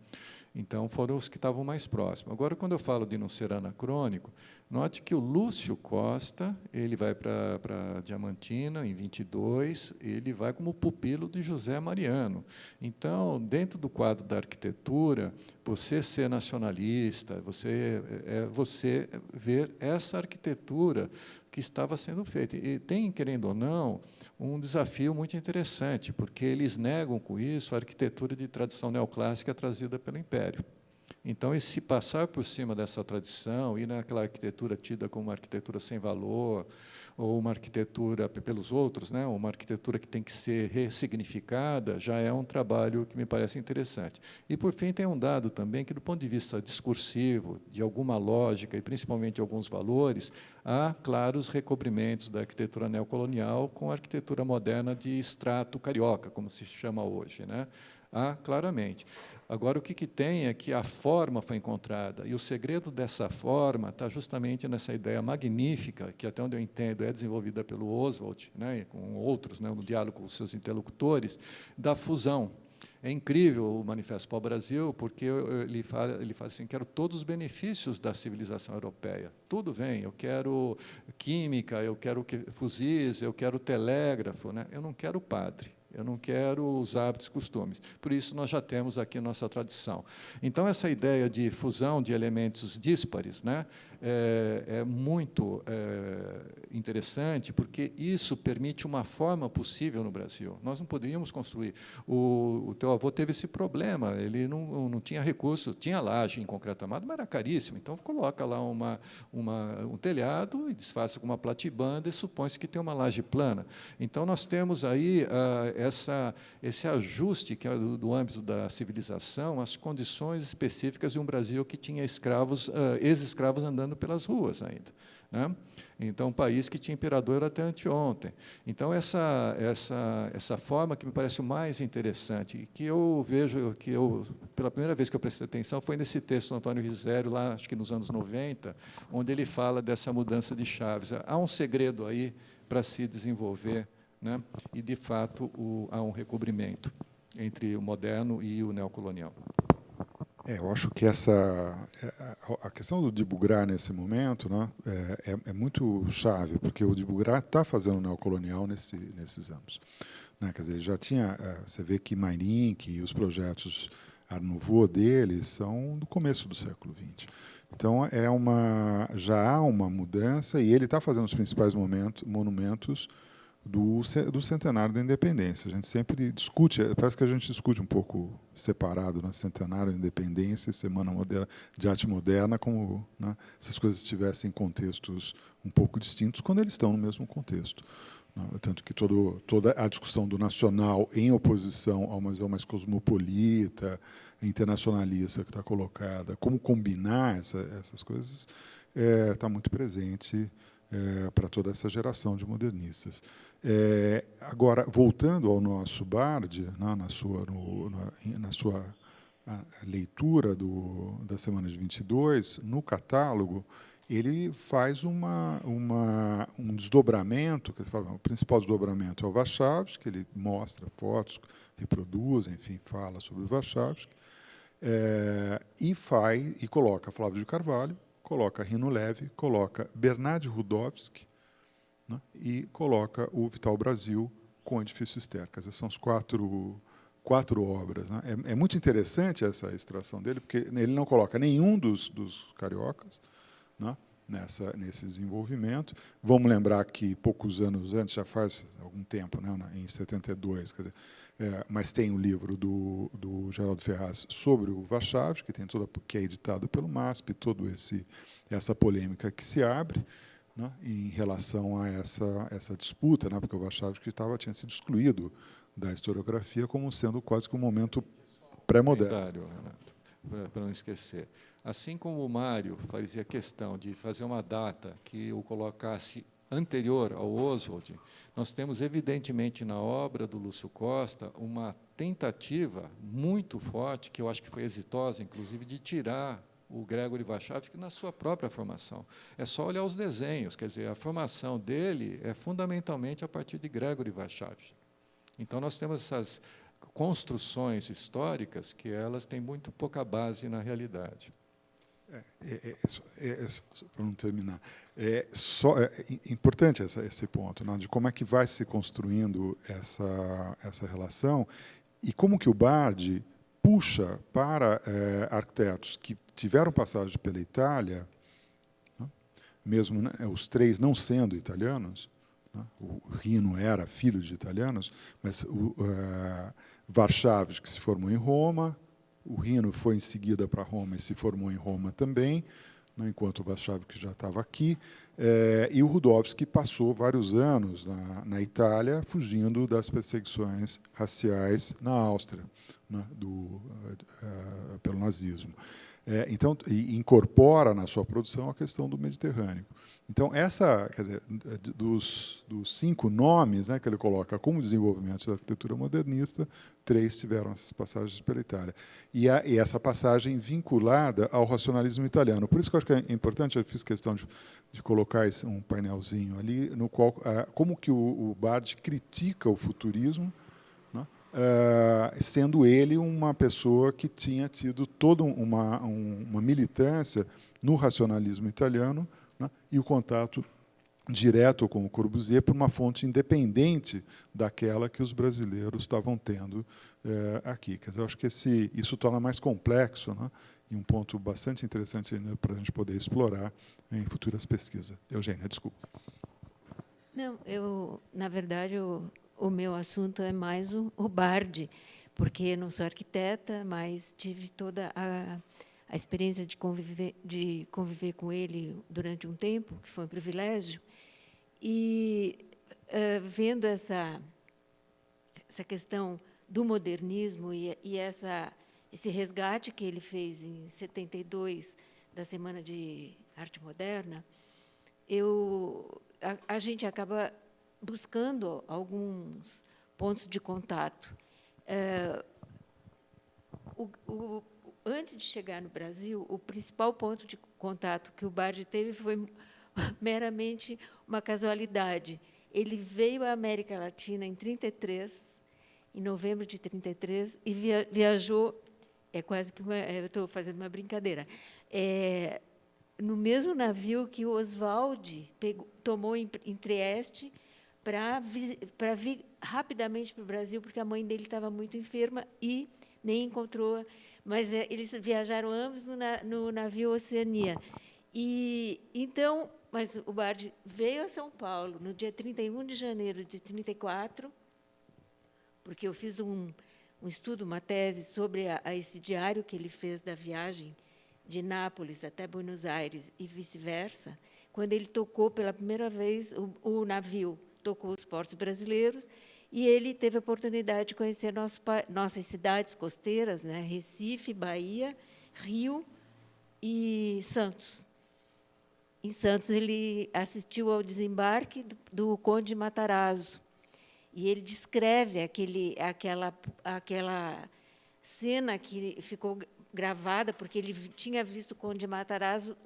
Então, foram os que estavam mais próximos. Agora, quando eu falo de não ser anacrônico, Note que o Lúcio Costa, ele vai para Diamantina, em 22, ele vai como pupilo de José Mariano. Então, dentro do quadro da arquitetura, você ser nacionalista, você ver essa arquitetura que estava sendo feita. E tem, querendo ou não, um desafio muito interessante, porque eles negam com isso a arquitetura de tradição neoclássica trazida pelo Império. Então, esse passar por cima dessa tradição, ir naquela arquitetura tida como uma arquitetura sem valor, ou uma arquitetura pelos outros, né, uma arquitetura que tem que ser ressignificada, já é um trabalho que me parece interessante. E, por fim, tem um dado também que, do ponto de vista discursivo, de alguma lógica, e principalmente de alguns valores, há claros recobrimentos da arquitetura neocolonial com a arquitetura moderna de extrato carioca, como se chama hoje, né? Claramente. Agora, o que tem é que a forma foi encontrada, e o segredo dessa forma está justamente nessa ideia magnífica, que, até onde eu entendo, é desenvolvida pelo Oswald, né, com outros, né, no diálogo com os seus interlocutores, da fusão. É incrível o Manifesto para o Brasil, porque ele fala assim, quero todos os benefícios da civilização europeia. Tudo vem, eu quero química, eu quero fuzis, eu quero telégrafo, né? Eu não quero padre. Eu não quero os hábitos e costumes. Por isso, nós já temos aqui nossa tradição. Então, essa ideia de fusão de elementos díspares, né, é muito interessante, porque isso permite uma forma possível no Brasil. Nós não poderíamos construir. O teu avô teve esse problema, ele não tinha recurso, tinha laje em concreto armado, mas era caríssimo. Então, coloca lá um telhado e disfarça com uma platibanda e supõe-se que tem uma laje plana. Então, nós temos aí esse ajuste que é do âmbito da civilização, as condições específicas de um Brasil que tinha escravos, ex-escravos andando pelas ruas ainda, né? Então, um país que tinha imperador até anteontem. Então, essa forma que me parece o mais interessante, que eu vejo, pela primeira vez que eu prestei atenção, foi nesse texto do Antônio Risério, lá, acho que nos anos 90, onde ele fala dessa mudança de chaves. Há um segredo aí para se desenvolver, né? E, de fato, há um recobrimento entre o moderno e o neocolonial. Eu acho que a questão do Dibugrar nesse momento, né, é muito chave, porque o Dibugrar está fazendo neocolonial nesses anos, né? Quer dizer, ele já tinha, você vê que Mairink e os projetos Art Nouveau dele são do começo do século XX. Então, já há uma mudança, e ele está fazendo os principais monumentos do centenário da independência. A gente sempre discute, parece que a gente discute um pouco separado, né, centenário da independência e Semana de Arte Moderna, como, né, se as coisas estivessem em contextos um pouco distintos, quando eles estão no mesmo contexto, né? Tanto que toda a discussão do nacional em oposição a uma visão mais cosmopolita, internacionalista que está colocada, como combinar essas coisas, está muito presente para toda essa geração de modernistas. Agora, voltando ao nosso Bard, né, na sua leitura da semana de 22, no catálogo, ele faz um desdobramento, que ele fala, o principal desdobramento é o Warszawski, que ele mostra fotos, reproduz, enfim, fala sobre o Warszawski, e coloca Flávio de Carvalho, coloca Rino Leve, coloca Bernard Rudowski, né, e coloca o Vital Brasil com o Edifício Ster. Essas são as quatro obras, né? É muito interessante essa extração dele, porque ele não coloca nenhum dos cariocas, né, nesse desenvolvimento. Vamos lembrar que poucos anos antes, já faz algum tempo, né, em 72, quer dizer, mas tem o livro do Geraldo Ferraz sobre o Warszawski, que é editado pelo MASP, essa polêmica que se abre, né, em relação a essa disputa, né, porque o Warszawski tinha sido excluído da historiografia como sendo quase que um momento pré-moderno. Para não esquecer. Assim como o Mário fazia questão de fazer uma data que o colocasse anterior ao Oswald, nós temos, evidentemente, na obra do Lúcio Costa, uma tentativa muito forte, que eu acho que foi exitosa, inclusive, de tirar o Gregory Warszawski na sua própria formação. É só olhar os desenhos, quer dizer, a formação dele é fundamentalmente a partir de Gregory Warszawski. Então, nós temos essas construções históricas que elas têm muito pouca base na realidade. Para não terminar, é importante esse ponto, né, de como é que vai se construindo essa relação e como que o Bardi puxa para arquitetos que tiveram passagem pela Itália, né, mesmo, né, os três não sendo italianos, né, o Rino era filho de italianos, mas o Warchavsky, que se formou em Roma, o Rino foi em seguida para Roma e se formou em Roma também, né, enquanto o Warchavsky já estava aqui, e o Rudowski passou vários anos na Itália, fugindo das perseguições raciais na Áustria, né, pelo nazismo. Então, incorpora na sua produção a questão do Mediterrâneo. Então, quer dizer, dos 5 nomes, né, que ele coloca como desenvolvimento da arquitetura modernista, 3 tiveram essas passagens pela Itália. E essa passagem vinculada ao racionalismo italiano. Por isso que eu acho que é importante, eu fiz questão de colocar um painelzinho ali, no qual como que o Bardi critica o futurismo, né, sendo ele uma pessoa que tinha tido toda uma militância no racionalismo italiano, né, e o contato direto com o Corbusier por uma fonte independente daquela que os brasileiros estavam tendo aqui. Quer dizer, eu acho que isso torna mais complexo, né, e um ponto bastante interessante para a gente poder explorar em futuras pesquisas. Eugênia, desculpa. Não, na verdade, o meu assunto é mais o Bardi, porque eu não sou arquiteta, mas tive toda a experiência de conviver com ele durante um tempo, que foi um privilégio, e vendo essa questão do modernismo e esse resgate que ele fez em 72 da Semana de Arte Moderna, a gente acaba buscando alguns pontos de contato. Antes de chegar no Brasil, o principal ponto de contato que o Bardi teve foi meramente uma casualidade. Ele veio à América Latina em 33, em novembro de 33, e viajou, quase que eu estou fazendo uma brincadeira, no mesmo navio que o Oswald tomou em Trieste para vir rapidamente para o Brasil, porque a mãe dele estava muito enferma e nem encontrou, mas eles viajaram ambos no navio Oceania. Então, mas o Bardi veio a São Paulo no dia 31 de janeiro de 34, porque eu fiz um estudo, uma tese sobre esse diário que ele fez da viagem de Nápoles até Buenos Aires e vice-versa, quando ele tocou pela primeira vez, o navio tocou os portos brasileiros, e ele teve a oportunidade de conhecer nossas cidades costeiras, né, Recife, Bahia, Rio e Santos. Em Santos, ele assistiu ao desembarque do Conde Matarazzo, e ele descreve aquela cena que ficou gravada, porque ele tinha visto o Conde Matarazzo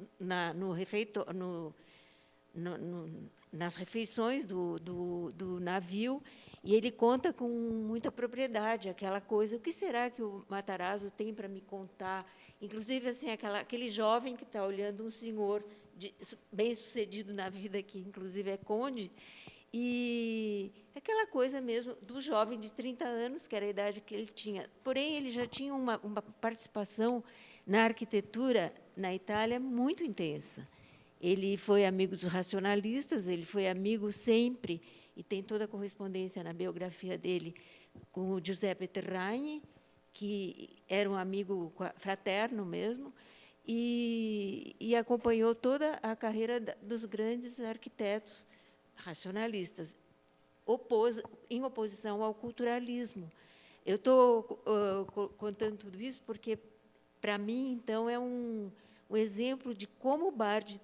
nas refeições do navio, e ele conta com muita propriedade aquela coisa. O que será que o Matarazzo tem para me contar? Inclusive, assim, aquele jovem que está olhando um senhor bem-sucedido na vida, que inclusive é conde, e aquela coisa mesmo do jovem de 30 anos, que era a idade que ele tinha. Porém, ele já tinha uma participação na arquitetura na Itália muito intensa. Ele foi amigo dos racionalistas, ele foi amigo sempre, e tem toda a correspondência na biografia dele com o Giuseppe Terragni, que era um amigo fraterno mesmo, e acompanhou toda a carreira dos grandes arquitetos racionalistas, em oposição ao culturalismo. Eu estou contando tudo isso porque, para mim, então, é um exemplo de como o Bardi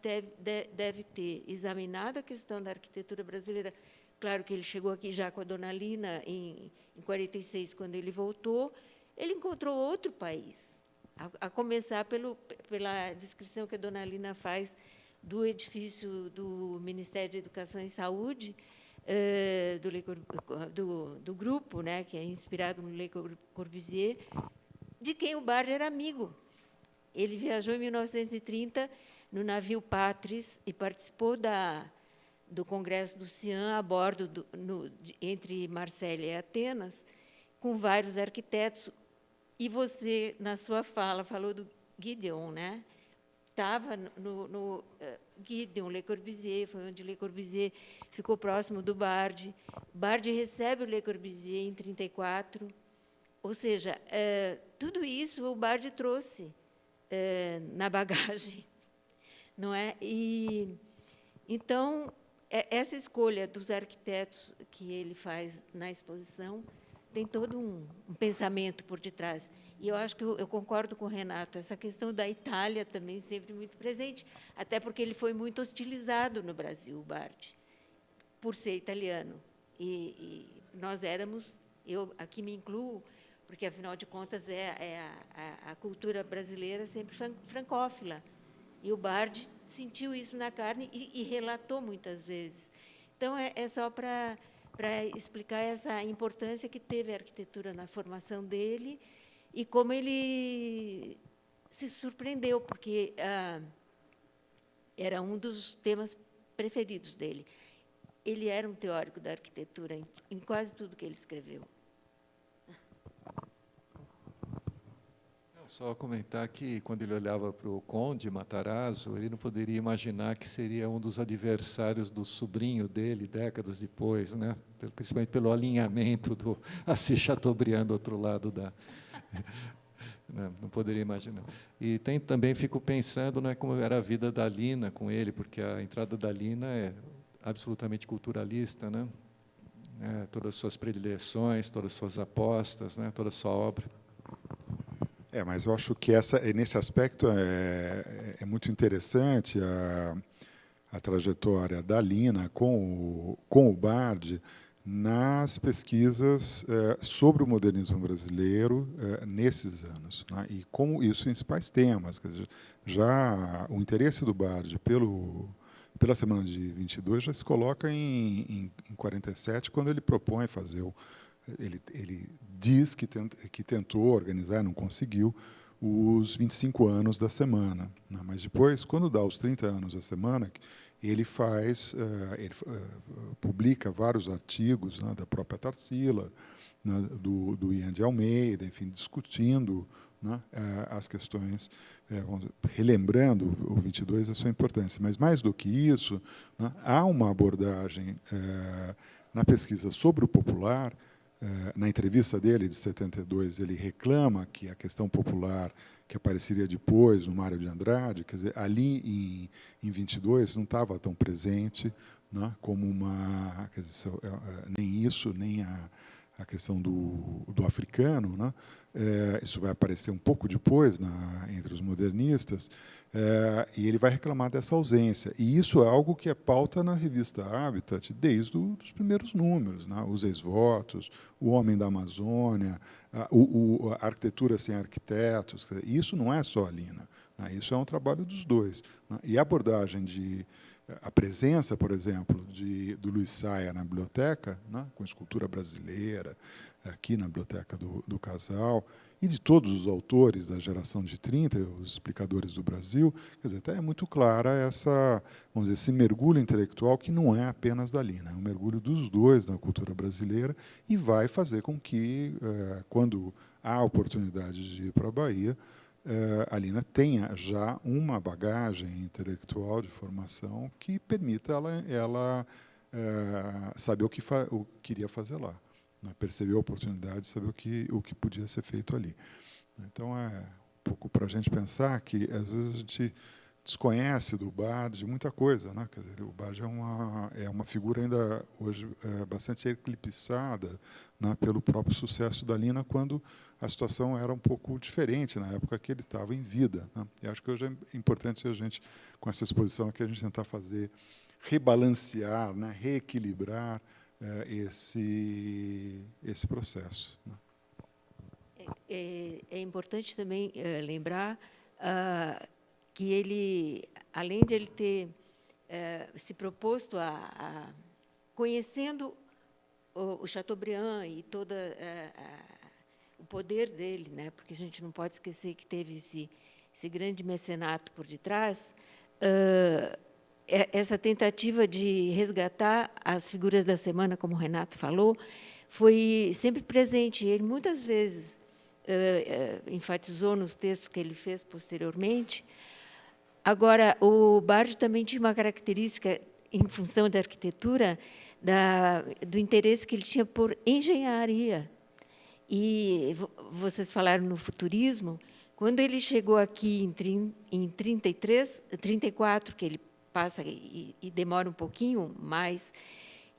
deve ter examinado a questão da arquitetura brasileira. Claro que ele chegou aqui já com a Dona Lina em 46, quando ele voltou, ele encontrou outro país, a começar pela descrição que a Dona Lina faz do edifício do Ministério da Educação e Saúde, do grupo, né, que é inspirado no Le Corbusier, de quem o Bardi era amigo. Ele viajou em 1930 no navio Patris e participou do Congresso do Cian a bordo entre Marsella e Atenas, com vários arquitetos. E você, na sua fala, falou do Gideon, né? Estava no Gideon, Le Corbusier, foi onde Le Corbusier ficou próximo do Bardi. Bardi recebe o Le Corbusier em 1934. Ou seja, tudo isso o Bardi trouxe na bagagem, não é? E então essa escolha dos arquitetos que ele faz na exposição tem todo um pensamento por detrás. E eu acho que eu concordo com o Renato, essa questão da Itália também sempre muito presente, até porque ele foi muito hostilizado no Brasil, o Bardi, por ser italiano. E nós éramos, eu aqui me incluo, porque, afinal de contas, a cultura brasileira sempre francófila. E o Bardi sentiu isso na carne e relatou muitas vezes. Então, é só para explicar essa importância que teve a arquitetura na formação dele e como ele se surpreendeu, porque era um dos temas preferidos dele. Ele era um teórico da arquitetura em quase tudo que ele escreveu. Só comentar que, quando ele olhava para o Conde Matarazzo, ele não poderia imaginar que seria um dos adversários do sobrinho dele, décadas depois, né? Principalmente pelo alinhamento do Assis Chateaubriand do outro lado da... Não poderia imaginar. E também fico pensando, né, como era a vida da Lina com ele, porque a entrada da Lina é absolutamente culturalista, né? Todas as suas predileções, todas as suas apostas, né? Toda a sua obra. Mas eu acho que nesse aspecto é muito interessante a trajetória da Lina com o Bardi nas pesquisas sobre o modernismo brasileiro nesses anos, né? E como isso em principais temas. Quer dizer, já o interesse do Bardi pela Semana de 22 já se coloca em 47, quando ele propõe fazer ele diz que tentou organizar, não conseguiu, os 25 anos da semana, né? Mas depois, quando dá os 30 anos da semana, ele publica vários artigos, né, da própria Tarsila, né, do Ian de Almeida, enfim, discutindo, né, as questões, relembrando o 22 a sua importância. Mas, mais do que isso, né, há uma abordagem na pesquisa sobre o popular. Na entrevista dele, de 72, ele reclama que a questão popular, que apareceria depois no Mário de Andrade, quer dizer, ali em 22 não estava tão presente, né, como uma... Quer dizer, nem isso, nem a questão do africano, né? Isso vai aparecer um pouco depois entre os modernistas, e ele vai reclamar dessa ausência. E isso é algo que é pauta na revista Habitat desde os primeiros números, né? Os ex-votos, o Homem da Amazônia, a arquitetura sem arquitetos. Isso não é só a Lina, né? Isso é um trabalho dos dois, né? E a abordagem a presença, por exemplo, do Luiz Saia na biblioteca, né, com escultura brasileira, aqui na biblioteca do Casal, e de todos os autores da geração de 30, os explicadores do Brasil, quer dizer, até é muito clara vamos dizer, esse mergulho intelectual que não é apenas da Lina, é um mergulho dos dois na cultura brasileira e vai fazer com que, quando há oportunidade de ir para a Bahia, a Lina tenha já uma bagagem intelectual de formação que permita ela saber o que queria fazer lá, né? Perceber a oportunidade, saber o que podia ser feito ali. Então, é um pouco para a gente pensar que, às vezes, a gente desconhece do Bardi muita coisa, né? Quer dizer, o Bardi é uma figura ainda hoje bastante eclipsada, né, pelo próprio sucesso da Lina, quando a situação era um pouco diferente na época que ele estava em vida, né? E acho que hoje é importante a gente, com essa exposição aqui, a gente tentar rebalancear, né, reequilibrar esse processo, né? É importante também lembrar que ele, além de ele ter se proposto conhecendo o Chateaubriand e todo o poder dele, né? Porque a gente não pode esquecer que teve esse grande mecenato por detrás, essa tentativa de resgatar as figuras da semana, como o Renato falou, foi sempre presente. Ele, muitas vezes, enfatizou nos textos que ele fez posteriormente. Agora, o Bardi também tinha uma característica, em função da arquitetura, do interesse que ele tinha por engenharia. E vocês falaram no futurismo. Quando ele chegou aqui em 34, que ele passa e demora um pouquinho mais,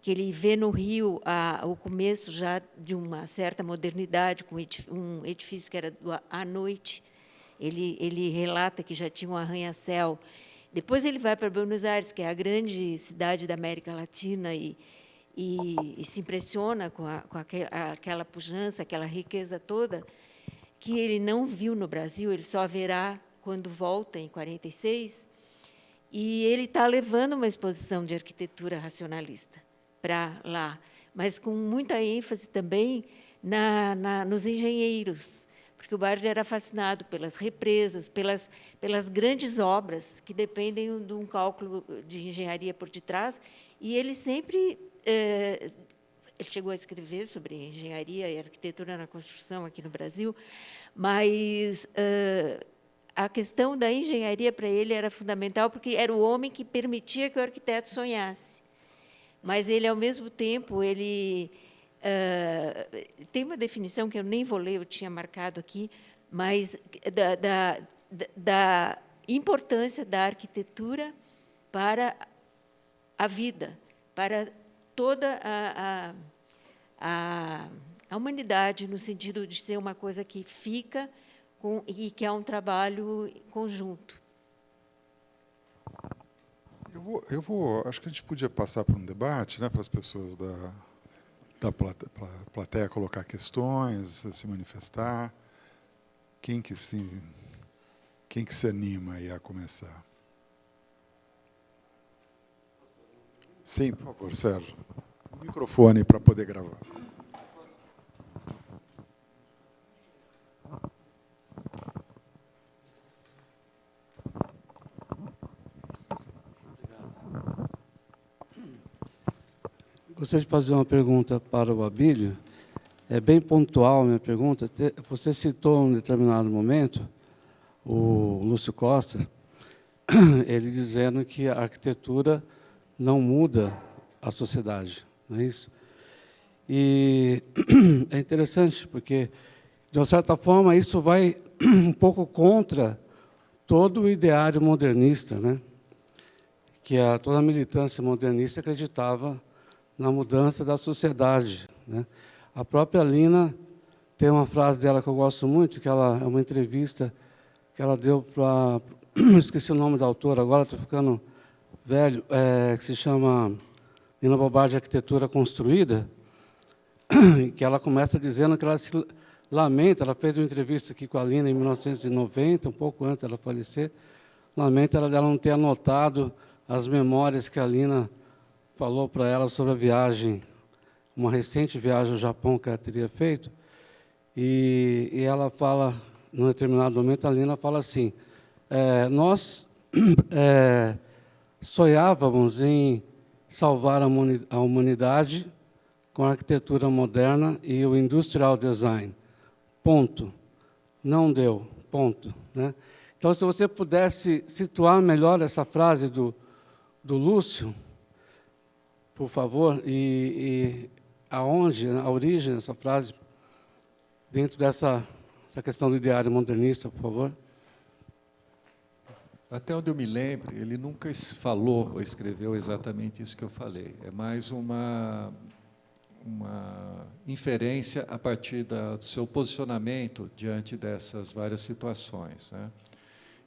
que ele vê no Rio o começo já de uma certa modernidade, com um edifício que era à noite. Ele relata que já tinha um arranha-céu. Depois ele vai para Buenos Aires, que é a grande cidade da América Latina, e se impressiona com aquela pujança, aquela riqueza toda, que ele não viu no Brasil, ele só verá quando volta, em 46, e ele está levando uma exposição de arquitetura racionalista para lá, mas com muita ênfase também nos engenheiros, porque o Bardi era fascinado pelas represas, pelas grandes obras que dependem de um cálculo de engenharia por detrás, e ele sempre... ele chegou a escrever sobre engenharia e arquitetura na construção aqui no Brasil, mas a questão da engenharia para ele era fundamental, porque era o homem que permitia que o arquiteto sonhasse. Mas ele, ao mesmo tempo, ele tem uma definição que eu nem vou ler, eu tinha marcado aqui, mas da importância da arquitetura para a vida, para toda a humanidade, no sentido de ser uma coisa que fica e que é um trabalho conjunto. Acho que a gente podia passar para um debate, né, para as pessoas da plateia colocar questões, se manifestar. Quem que se anima aí a começar? Sim, por favor, Sérgio. O microfone para poder gravar. Gostaria de fazer uma pergunta para o Abílio. É bem pontual a minha pergunta. Você citou em um determinado momento o Lúcio Costa, ele dizendo que a arquitetura não muda a sociedade, não é isso? E é interessante, porque, de uma certa forma, isso vai um pouco contra todo o ideário modernista, né? Que toda a militância modernista acreditava na mudança da sociedade, né? A própria Lina tem uma frase dela que eu gosto muito, que ela é uma entrevista que ela deu para... esqueci o nome da autora, agora estou ficando velho, que se chama Lina Bobardi, Arquitetura Construída, que ela começa dizendo que ela se lamenta, ela fez uma entrevista aqui com a Lina em 1990, um pouco antes dela falecer, lamenta ela não ter anotado as memórias que a Lina falou para ela sobre a viagem, uma recente viagem ao Japão que ela teria feito, e ela fala, num determinado momento, a Lina fala assim, nós sonhávamos em salvar a humanidade com a arquitetura moderna e o industrial design. Ponto. Não deu. Ponto. Né? Então, se você pudesse situar melhor essa frase do Lúcio, por favor, e aonde, a origem dessa frase, dentro dessa questão do ideário modernista, por favor. Até onde eu me lembro, ele nunca falou ou escreveu exatamente isso que eu falei. É mais uma inferência a partir do seu posicionamento diante dessas várias situações, né?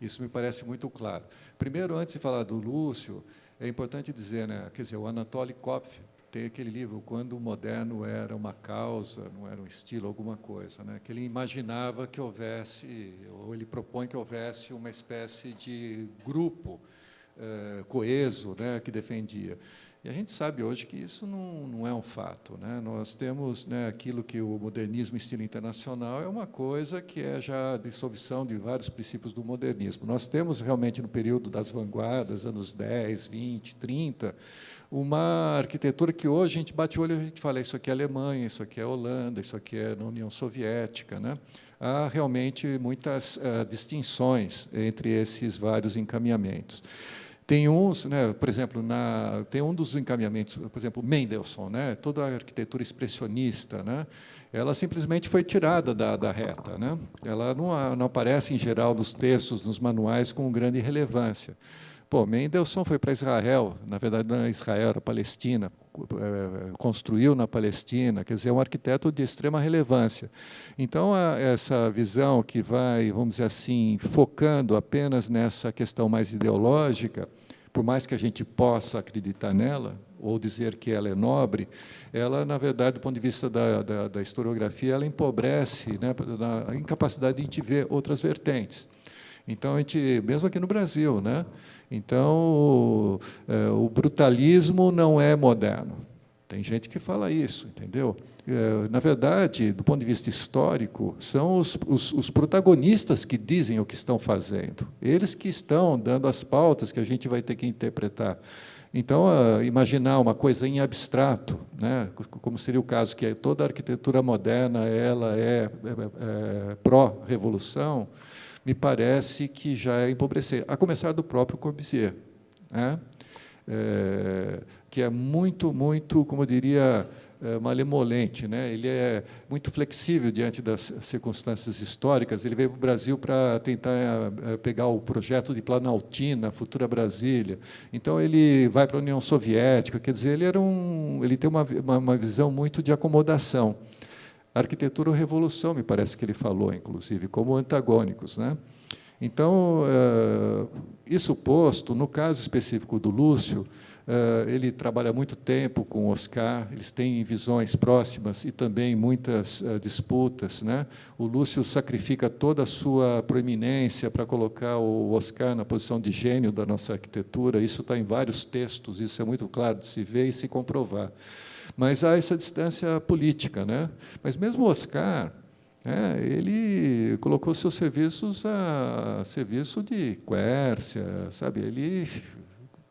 Isso me parece muito claro. Primeiro, antes de falar do Lúcio, é importante dizer, né, quer dizer, o Anatoly Kopf tem aquele livro, Quando o Moderno era uma causa, não era um estilo, alguma coisa, né, que ele imaginava que houvesse, ou ele propõe que houvesse uma espécie de grupo coeso, né, que defendia. E a gente sabe hoje que isso não é um fato, né? Nós temos, né, aquilo que o modernismo em estilo internacional é uma coisa que é já a dissolução de vários princípios do modernismo. Nós temos realmente, no período das vanguardas, anos 10, 20, 30, uma arquitetura que hoje a gente bate o olho e a gente fala, isso aqui é Alemanha, isso aqui é Holanda, isso aqui é na União Soviética, né? Há realmente muitas distinções entre esses vários encaminhamentos. Tem uns, né, por exemplo, tem um dos encaminhamentos, por exemplo, Mendelssohn, né, toda a arquitetura expressionista, né, ela simplesmente foi tirada da reta, né, ela não aparece, em geral, nos textos, nos manuais, com grande relevância. Pô, Mendelssohn foi para Israel, na verdade não era Israel, era Palestina, construiu na Palestina, quer dizer, é um arquiteto de extrema relevância. Então, essa visão que vai, vamos dizer assim, focando apenas nessa questão mais ideológica, por mais que a gente possa acreditar nela, ou dizer que ela é nobre, ela, na verdade, do ponto de vista da historiografia, ela empobrece, né, a incapacidade de a gente ver outras vertentes. Então, a gente, mesmo aqui no Brasil, né? Então, o brutalismo não é moderno. Tem gente que fala isso, entendeu? Na verdade, do ponto de vista histórico, são os protagonistas que dizem o que estão fazendo. Eles que estão dando as pautas que a gente vai ter que interpretar. Então, imaginar uma coisa em abstrato, né, como seria o caso que toda a arquitetura moderna ela é pró-revolução, me parece que já é empobrecer, a começar do próprio Corbusier, né? Que é muito, como eu diria, malemolente, né? Ele é muito flexível diante das circunstâncias históricas. Ele veio para o Brasil para tentar pegar o projeto de Planaltina, a futura Brasília. Então, ele vai para a União Soviética, quer dizer, ele tem uma visão muito de acomodação. Arquitetura ou revolução, me parece que ele falou, inclusive, como antagônicos, né? Então, isso posto, no caso específico do Lúcio, ele trabalha muito tempo com o Oscar, eles têm visões próximas e também muitas disputas, né? O Lúcio sacrifica toda a sua proeminência para colocar o Oscar na posição de gênio da nossa arquitetura, isso está em vários textos, isso é muito claro de se ver e se comprovar. Mas há essa distância política, né? Mas mesmo o Oscar, ele colocou seus serviços a serviço de Quércia, sabe?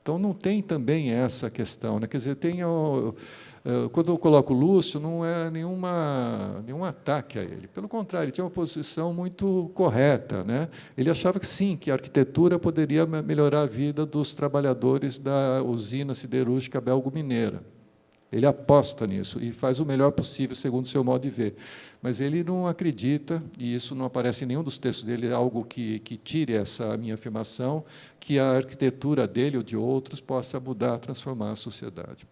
Então não tem também essa questão, né? Quer dizer, quando eu coloco o Lúcio, não é nenhum ataque a ele. Pelo contrário, ele tinha uma posição muito correta, né? Ele achava que sim, que a arquitetura poderia melhorar a vida dos trabalhadores da usina siderúrgica belgo-mineira. Ele aposta nisso e faz o melhor possível, segundo o seu modo de ver. Mas ele não acredita, e isso não aparece em nenhum dos textos dele, algo que tire essa minha afirmação, que a arquitetura dele ou de outros possa mudar, transformar a sociedade.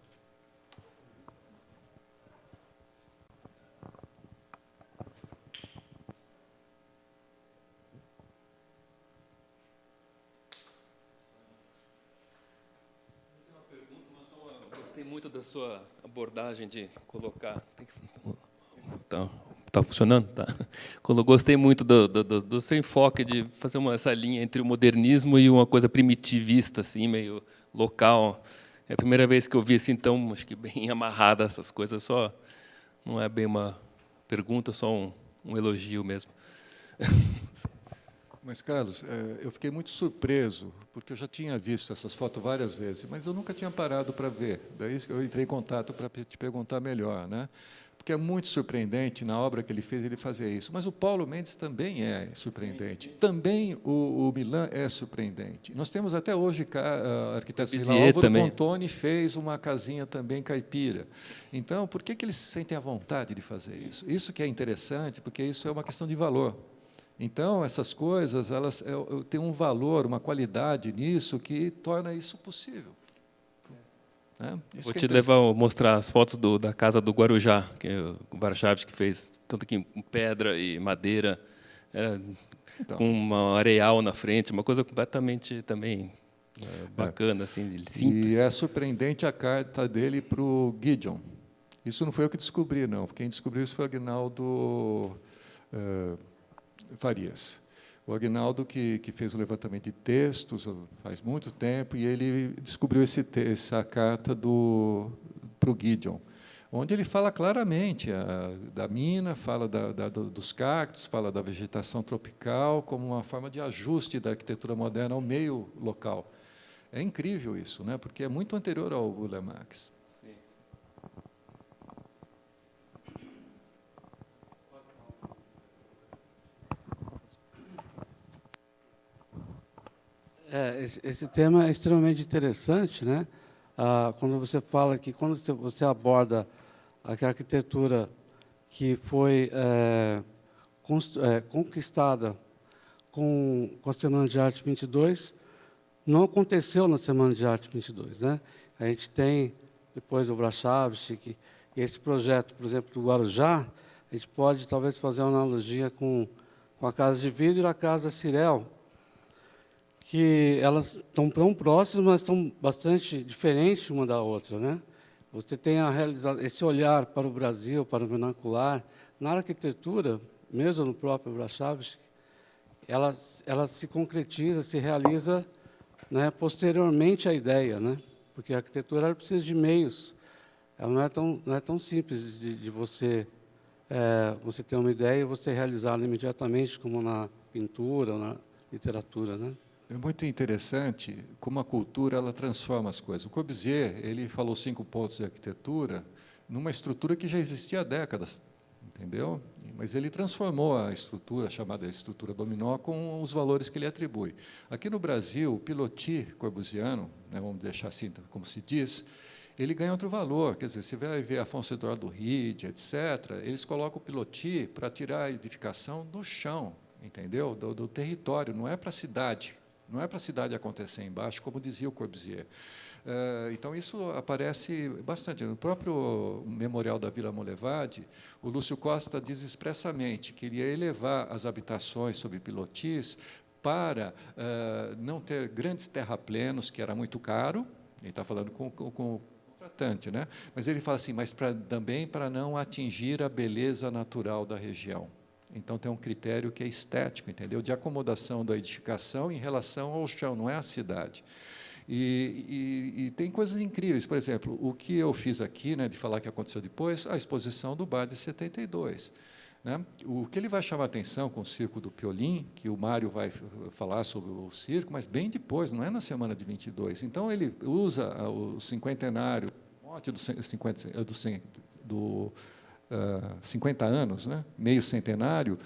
Gostei muito da sua abordagem de colocar... Está funcionando? Tá. Gostei muito do seu enfoque de fazer essa linha entre o modernismo e uma coisa primitivista, assim, meio local. É a primeira vez que eu vi assim, tão, acho que bem amarrada essas coisas. Só não é bem uma pergunta, só um elogio mesmo. Mas, Carlos, eu fiquei muito surpreso, porque eu já tinha visto essas fotos várias vezes, mas eu nunca tinha parado para ver. Daí eu entrei em contato para te perguntar melhor, né? Porque é muito surpreendente, na obra que ele fez, ele fazer isso. Mas o Paulo Mendes também é surpreendente. Sim, sim. Também o Milan é surpreendente. Nós temos até hoje arquitetos de Álvaro Pontoni fez uma casinha também caipira. Então, por que eles se sentem à vontade de fazer isso? Isso que é interessante, porque isso é uma questão de valor. Então, essas coisas elas têm um valor, uma qualidade nisso que torna isso possível. Vou te mostrar as fotos da casa do Guarujá, que é o Varchavsky que fez, tanto aqui em pedra e madeira, com uma areal na frente, uma coisa completamente também bacana, assim, simples. E é surpreendente a carta dele para o Gideon. Isso não foi eu que descobri, não. Quem descobriu isso foi o Aguinaldo Farias. O Aguinaldo que fez o levantamento de textos faz muito tempo, e ele descobriu essa carta para o Gideon, onde ele fala claramente da mina, fala dos cactos, fala da vegetação tropical como uma forma de ajuste da arquitetura moderna ao meio local. É incrível isso, né? Porque é muito anterior ao Burle Marx. Esse tema é extremamente interessante, né? Quando você fala que, quando você aborda aquela arquitetura que foi conquistada com a Semana de Arte 22, não aconteceu na Semana de Arte 22, né? A gente tem, depois, o Warszawski, e esse projeto, por exemplo, do Guarujá, a gente pode, talvez, fazer uma analogia com a Casa de Vidro e a Casa Cirel, que elas estão tão próximas, mas estão bastante diferentes uma da outra, né? Você tem esse olhar para o Brasil, para o vernacular, na arquitetura, mesmo no próprio Warszawski, ela se concretiza, se realiza, né, posteriormente à ideia, né? Porque a arquitetura ela precisa de meios, ela não é tão simples de você ter uma ideia e você realizá-la imediatamente, como na pintura, ou na literatura, né? É muito interessante como a cultura ela transforma as coisas. O Corbusier ele falou 5 pontos de arquitetura numa estrutura que já existia há décadas, entendeu? Mas ele transformou a estrutura, chamada estrutura dominó, com os valores que ele atribui. Aqui no Brasil, o pilotis corbusiano, né, vamos deixar assim como se diz, ele ganha outro valor. Quer dizer, você vai ver Afonso Eduardo Ride, etc., eles colocam o pilotis para tirar a edificação do chão, entendeu? Do território, não é para a cidade. Não é para a cidade acontecer embaixo, como dizia o Corbusier. Então, isso aparece bastante. No próprio Memorial da Vila Molevade, o Lúcio Costa diz expressamente que ele ia elevar as habitações sob pilotis para não ter grandes terraplenos, que era muito caro. Ele está falando com o contratante, né? Mas ele fala assim, mas também para não atingir a beleza natural da região. Então, tem um critério que é estético, entendeu? De acomodação da edificação em relação ao chão, não é a cidade. E tem coisas incríveis. Por exemplo, o que eu fiz aqui, né, de falar que aconteceu depois, a exposição do bar de 72. Né? O que ele vai chamar a atenção com o Circo do Piolim, que o Mário vai falar sobre o circo, mas bem depois, não é na semana de 22. Então, ele usa o cinquentenário, o mote do 50 anos, né, meio centenário,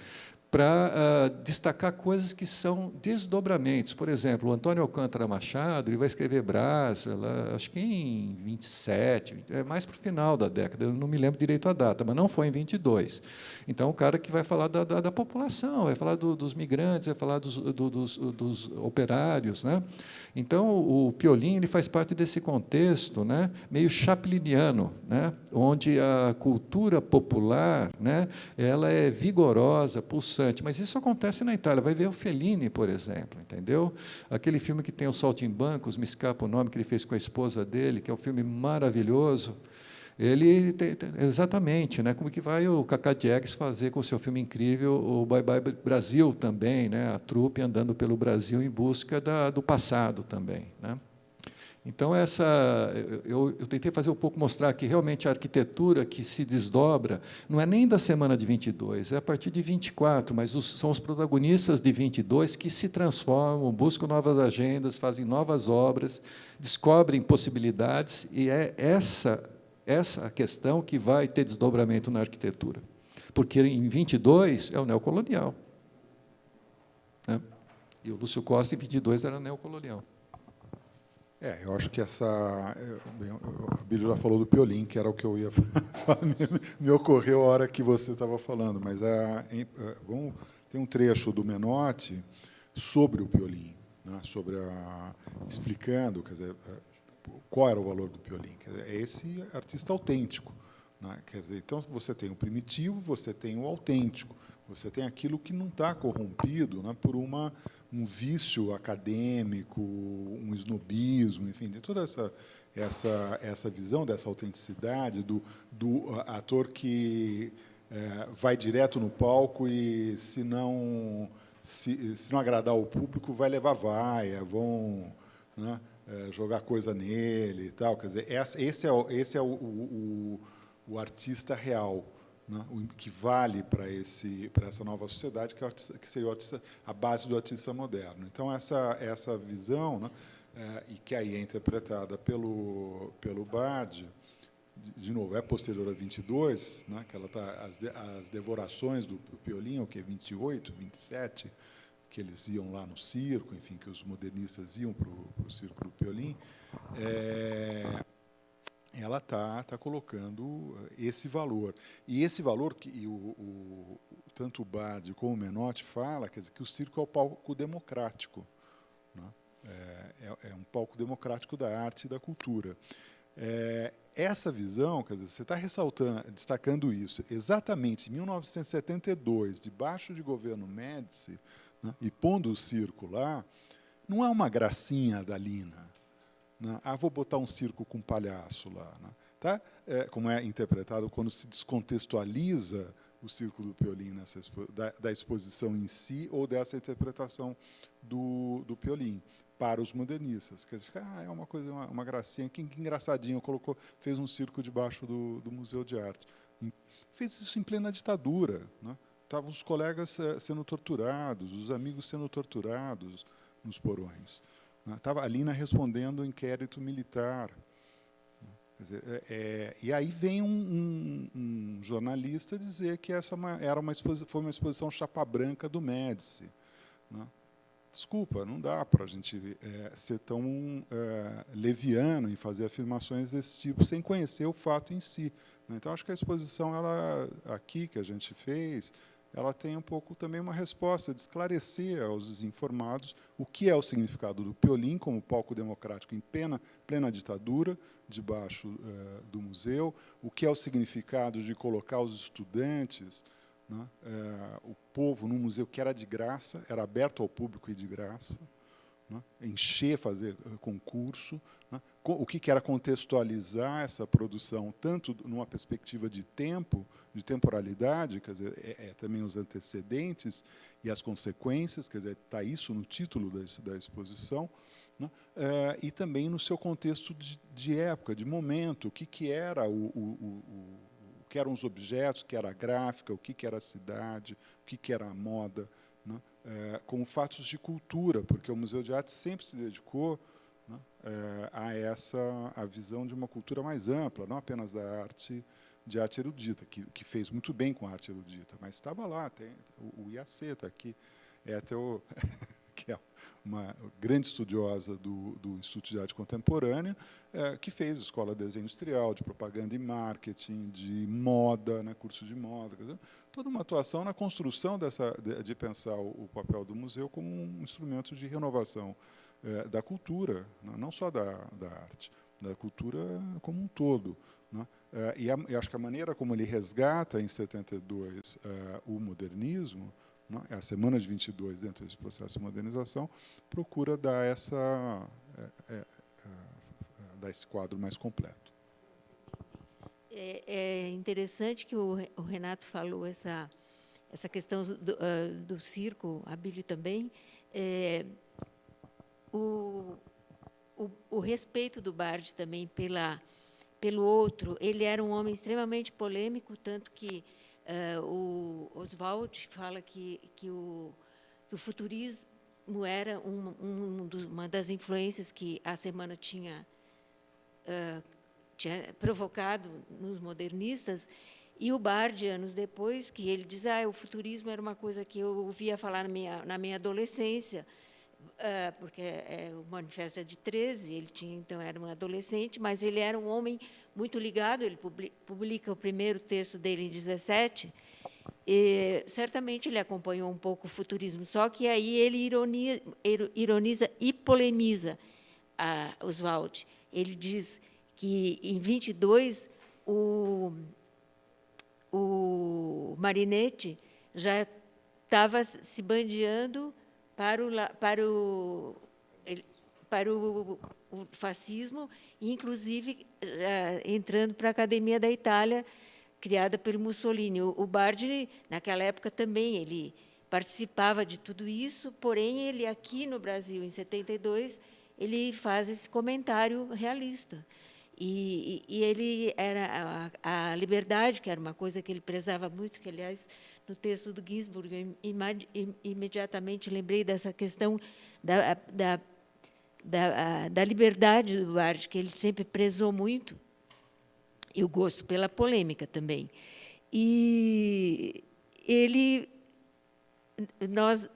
para destacar coisas que são desdobramentos. Por exemplo, o Antônio Alcântara Machado ele vai escrever Brás, acho que em 27, mais para o final da década, eu não me lembro direito a data, mas não foi em 22. Então, o cara que vai falar da população, vai falar dos migrantes, vai falar dos operários. Né? Então, o Piolim ele faz parte desse contexto, né, meio chapliniano, né, onde a cultura popular, né, ela é vigorosa, pulsante. Mas isso acontece na Itália. Vai ver o Fellini, por exemplo, entendeu? Aquele filme que tem o Saltimbancos, me escapa o nome, que ele fez com a esposa dele, que é um filme maravilhoso. Ele exatamente, né? Como que vai o Cacá Diegues fazer com o seu filme incrível, o Bye Bye Brasil também, né? A trupe andando pelo Brasil em busca do passado também, né? Então, eu tentei fazer um pouco, mostrar que realmente a arquitetura que se desdobra não é nem da semana de 22, é a partir de 24, mas são os protagonistas de 22 que se transformam, buscam novas agendas, fazem novas obras, descobrem possibilidades, e é essa a questão que vai ter desdobramento na arquitetura. Porque em 22 é o neocolonial. Né? E o Lúcio Costa, em 22, era neocolonial. Eu acho que bem, a Abílio já falou do Piolim, que era o que eu ia falar, me ocorreu a hora que você estava falando, mas tem um trecho do Menotti sobre o Piolim, né, explicando, quer dizer, qual era o valor do Piolim. Quer dizer, é esse artista autêntico. Né, quer dizer, então, você tem o primitivo, você tem o autêntico, você tem aquilo que não está corrompido, né, por um vício acadêmico, um snobismo, enfim, de toda essa visão dessa autenticidade do ator que vai direto no palco e, se não se não agradar o público, vai levar vaia, vão, né, jogar coisa nele e tal. Quer dizer, esse é o artista real, né, o que vale para essa nova sociedade, que seria a base do artista moderno. Então, essa visão, né, e que aí é interpretada pelo Bardi, de novo, é posterior a 22, né, que ela as devorações do Piolín, o que é 28, 27, que eles iam lá no circo, enfim, que os modernistas iam para o circo do Piolín, ela está colocando esse valor. E esse valor que tanto o Bardi como o Menotti fala, quer dizer, que o circo é o palco democrático, né? É um palco democrático da arte e da cultura. Essa visão, quer dizer, você está destacando isso, exatamente em 1972, debaixo de governo Médici, né, e pondo o circo lá, não é uma gracinha da Lina, né? Vou botar um circo com palhaço lá, né? Tá? Como é interpretado quando se descontextualiza o circo do Piolín da exposição em si ou dessa interpretação do Piolín para os modernistas. Quer dizer, é uma coisa, uma gracinha, que engraçadinho, fez um circo debaixo do Museu de Arte. Fez isso em plena ditadura, né? Estavam os colegas sendo torturados, os amigos sendo torturados nos porões. Estava a Lina respondendo ao inquérito militar. Quer dizer, e aí vem um jornalista dizer que foi uma exposição chapa branca do Médici, né? Desculpa, não dá para a gente ser tão leviano em fazer afirmações desse tipo sem conhecer o fato em si, né? Então, acho que a exposição aqui que a gente fez, ela tem um pouco também uma resposta de esclarecer aos desinformados o que é o significado do Piolín como palco democrático em plena ditadura, debaixo do museu, o que é o significado de colocar os estudantes, né, o povo num museu que era de graça, era aberto ao público e de graça, né, encher, fazer concurso, né, o que era contextualizar essa produção, tanto numa perspectiva de tempo, de temporalidade, quer dizer, também os antecedentes e as consequências, quer dizer, está isso no título da exposição, né, e também no seu contexto de época, de momento, o que era o que eram os objetos, o que era a gráfica, o que era a cidade, o que era a moda, né, como fatos de cultura, porque o Museu de Arte sempre se dedicou, né, a visão de uma cultura mais ampla, não apenas da arte, de arte erudita, que fez muito bem com a arte erudita, mas estava lá, o IAC está aqui, que é uma grande estudiosa do Instituto de Arte Contemporânea, que fez escola de desenho industrial, de propaganda e marketing, de moda, né, curso de moda, quer dizer, toda uma atuação na construção de pensar o papel do museu como um instrumento de renovação da cultura, não só da arte, da cultura como um todo, né? E acho que a maneira como ele resgata, em 72, o modernismo, a Semana de 22, dentro desse processo de modernização, procura dar esse quadro mais completo. É interessante que o Renato falou essa questão do circo, Abílio também. O respeito do Bardi também pelo outro. Ele era um homem extremamente polêmico, tanto que o Oswald fala que o futurismo era uma das influências que a Semana tinha provocado nos modernistas, e o Bardi, anos depois, que ele diz o futurismo era uma coisa que eu ouvia falar na minha adolescência, porque o Manifesto é de 13, ele então era um adolescente, mas ele era um homem muito ligado, ele publica o primeiro texto dele em 17, e certamente ele acompanhou um pouco o futurismo, só que aí ele ironiza e polemiza Oswald. Ele diz que, em 22, o Marinetti já estava se bandeando para o fascismo, e, inclusive, entrando para a Academia da Itália, criada pelo Mussolini. O Bardi, naquela época, também, ele participava de tudo isso, porém, ele aqui no Brasil, em 72, ele faz esse comentário realista. E ele era a liberdade, que era uma coisa que ele prezava muito, que, aliás, no texto do Ginsburg, eu imediatamente lembrei dessa questão da liberdade do Duarte, que ele sempre prezou muito, e o gosto pela polêmica também. E nós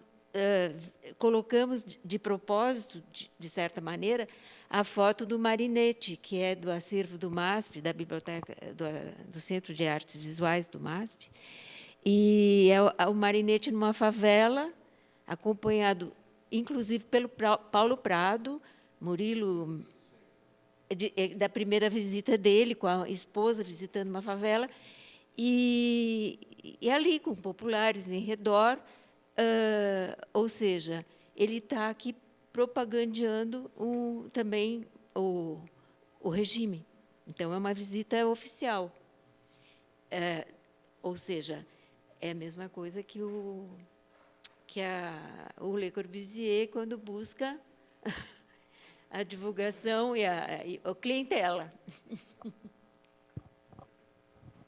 colocamos de propósito, de certa maneira, a foto do Marinetti, que é do acervo do MASP, da biblioteca do Centro de Artes Visuais do MASP, e é o Marinetti numa favela, acompanhado, inclusive, pelo Paulo Prado, Murilo, da primeira visita dele, com a esposa visitando uma favela, e ali, com populares em redor, ou seja, ele está aqui propagandeando também o regime. Então, é uma visita oficial. Ou seja, é a mesma coisa que o Le Corbusier, quando busca a divulgação e a clientela.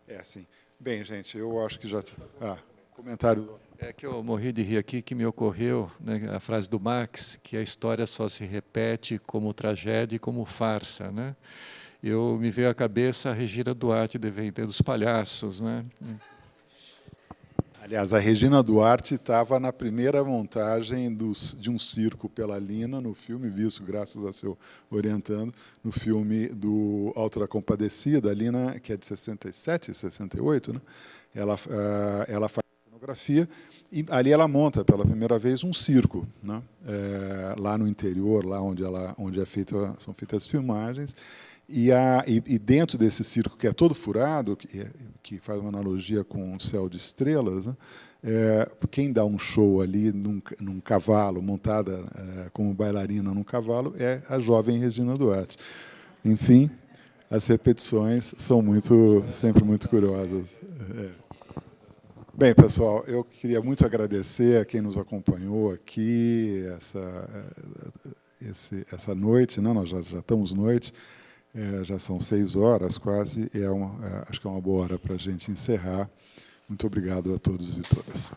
É assim. Bem, gente, eu acho que já... comentário... É que eu morri de rir aqui, que me ocorreu, né, a frase do Marx, que a história só se repete como tragédia e como farsa, né? Me veio à cabeça a Regina Duarte defendendo os palhaços, né? Aliás, a Regina Duarte estava na primeira montagem de um circo pela Lina, no filme, visto, graças a seu orientando, no filme do Auto da Compadecida, a Lina, que é de 67, 68, né? Ela faz cenografia, e ali ela monta, pela primeira vez, um circo, né? Lá no interior, lá onde são feitas as filmagens, e dentro desse circo, que é todo furado, que faz uma analogia com o céu de estrelas, né? Quem dá um show ali num cavalo, montada como bailarina num cavalo, é a jovem Regina Duarte. Enfim, as repetições são sempre muito curiosas. Bem, pessoal, eu queria muito agradecer a quem nos acompanhou aqui essa noite, né? Nós já estamos noite. Já são 6 horas quase, acho que é uma boa hora para a gente encerrar. Muito obrigado a todos e todas.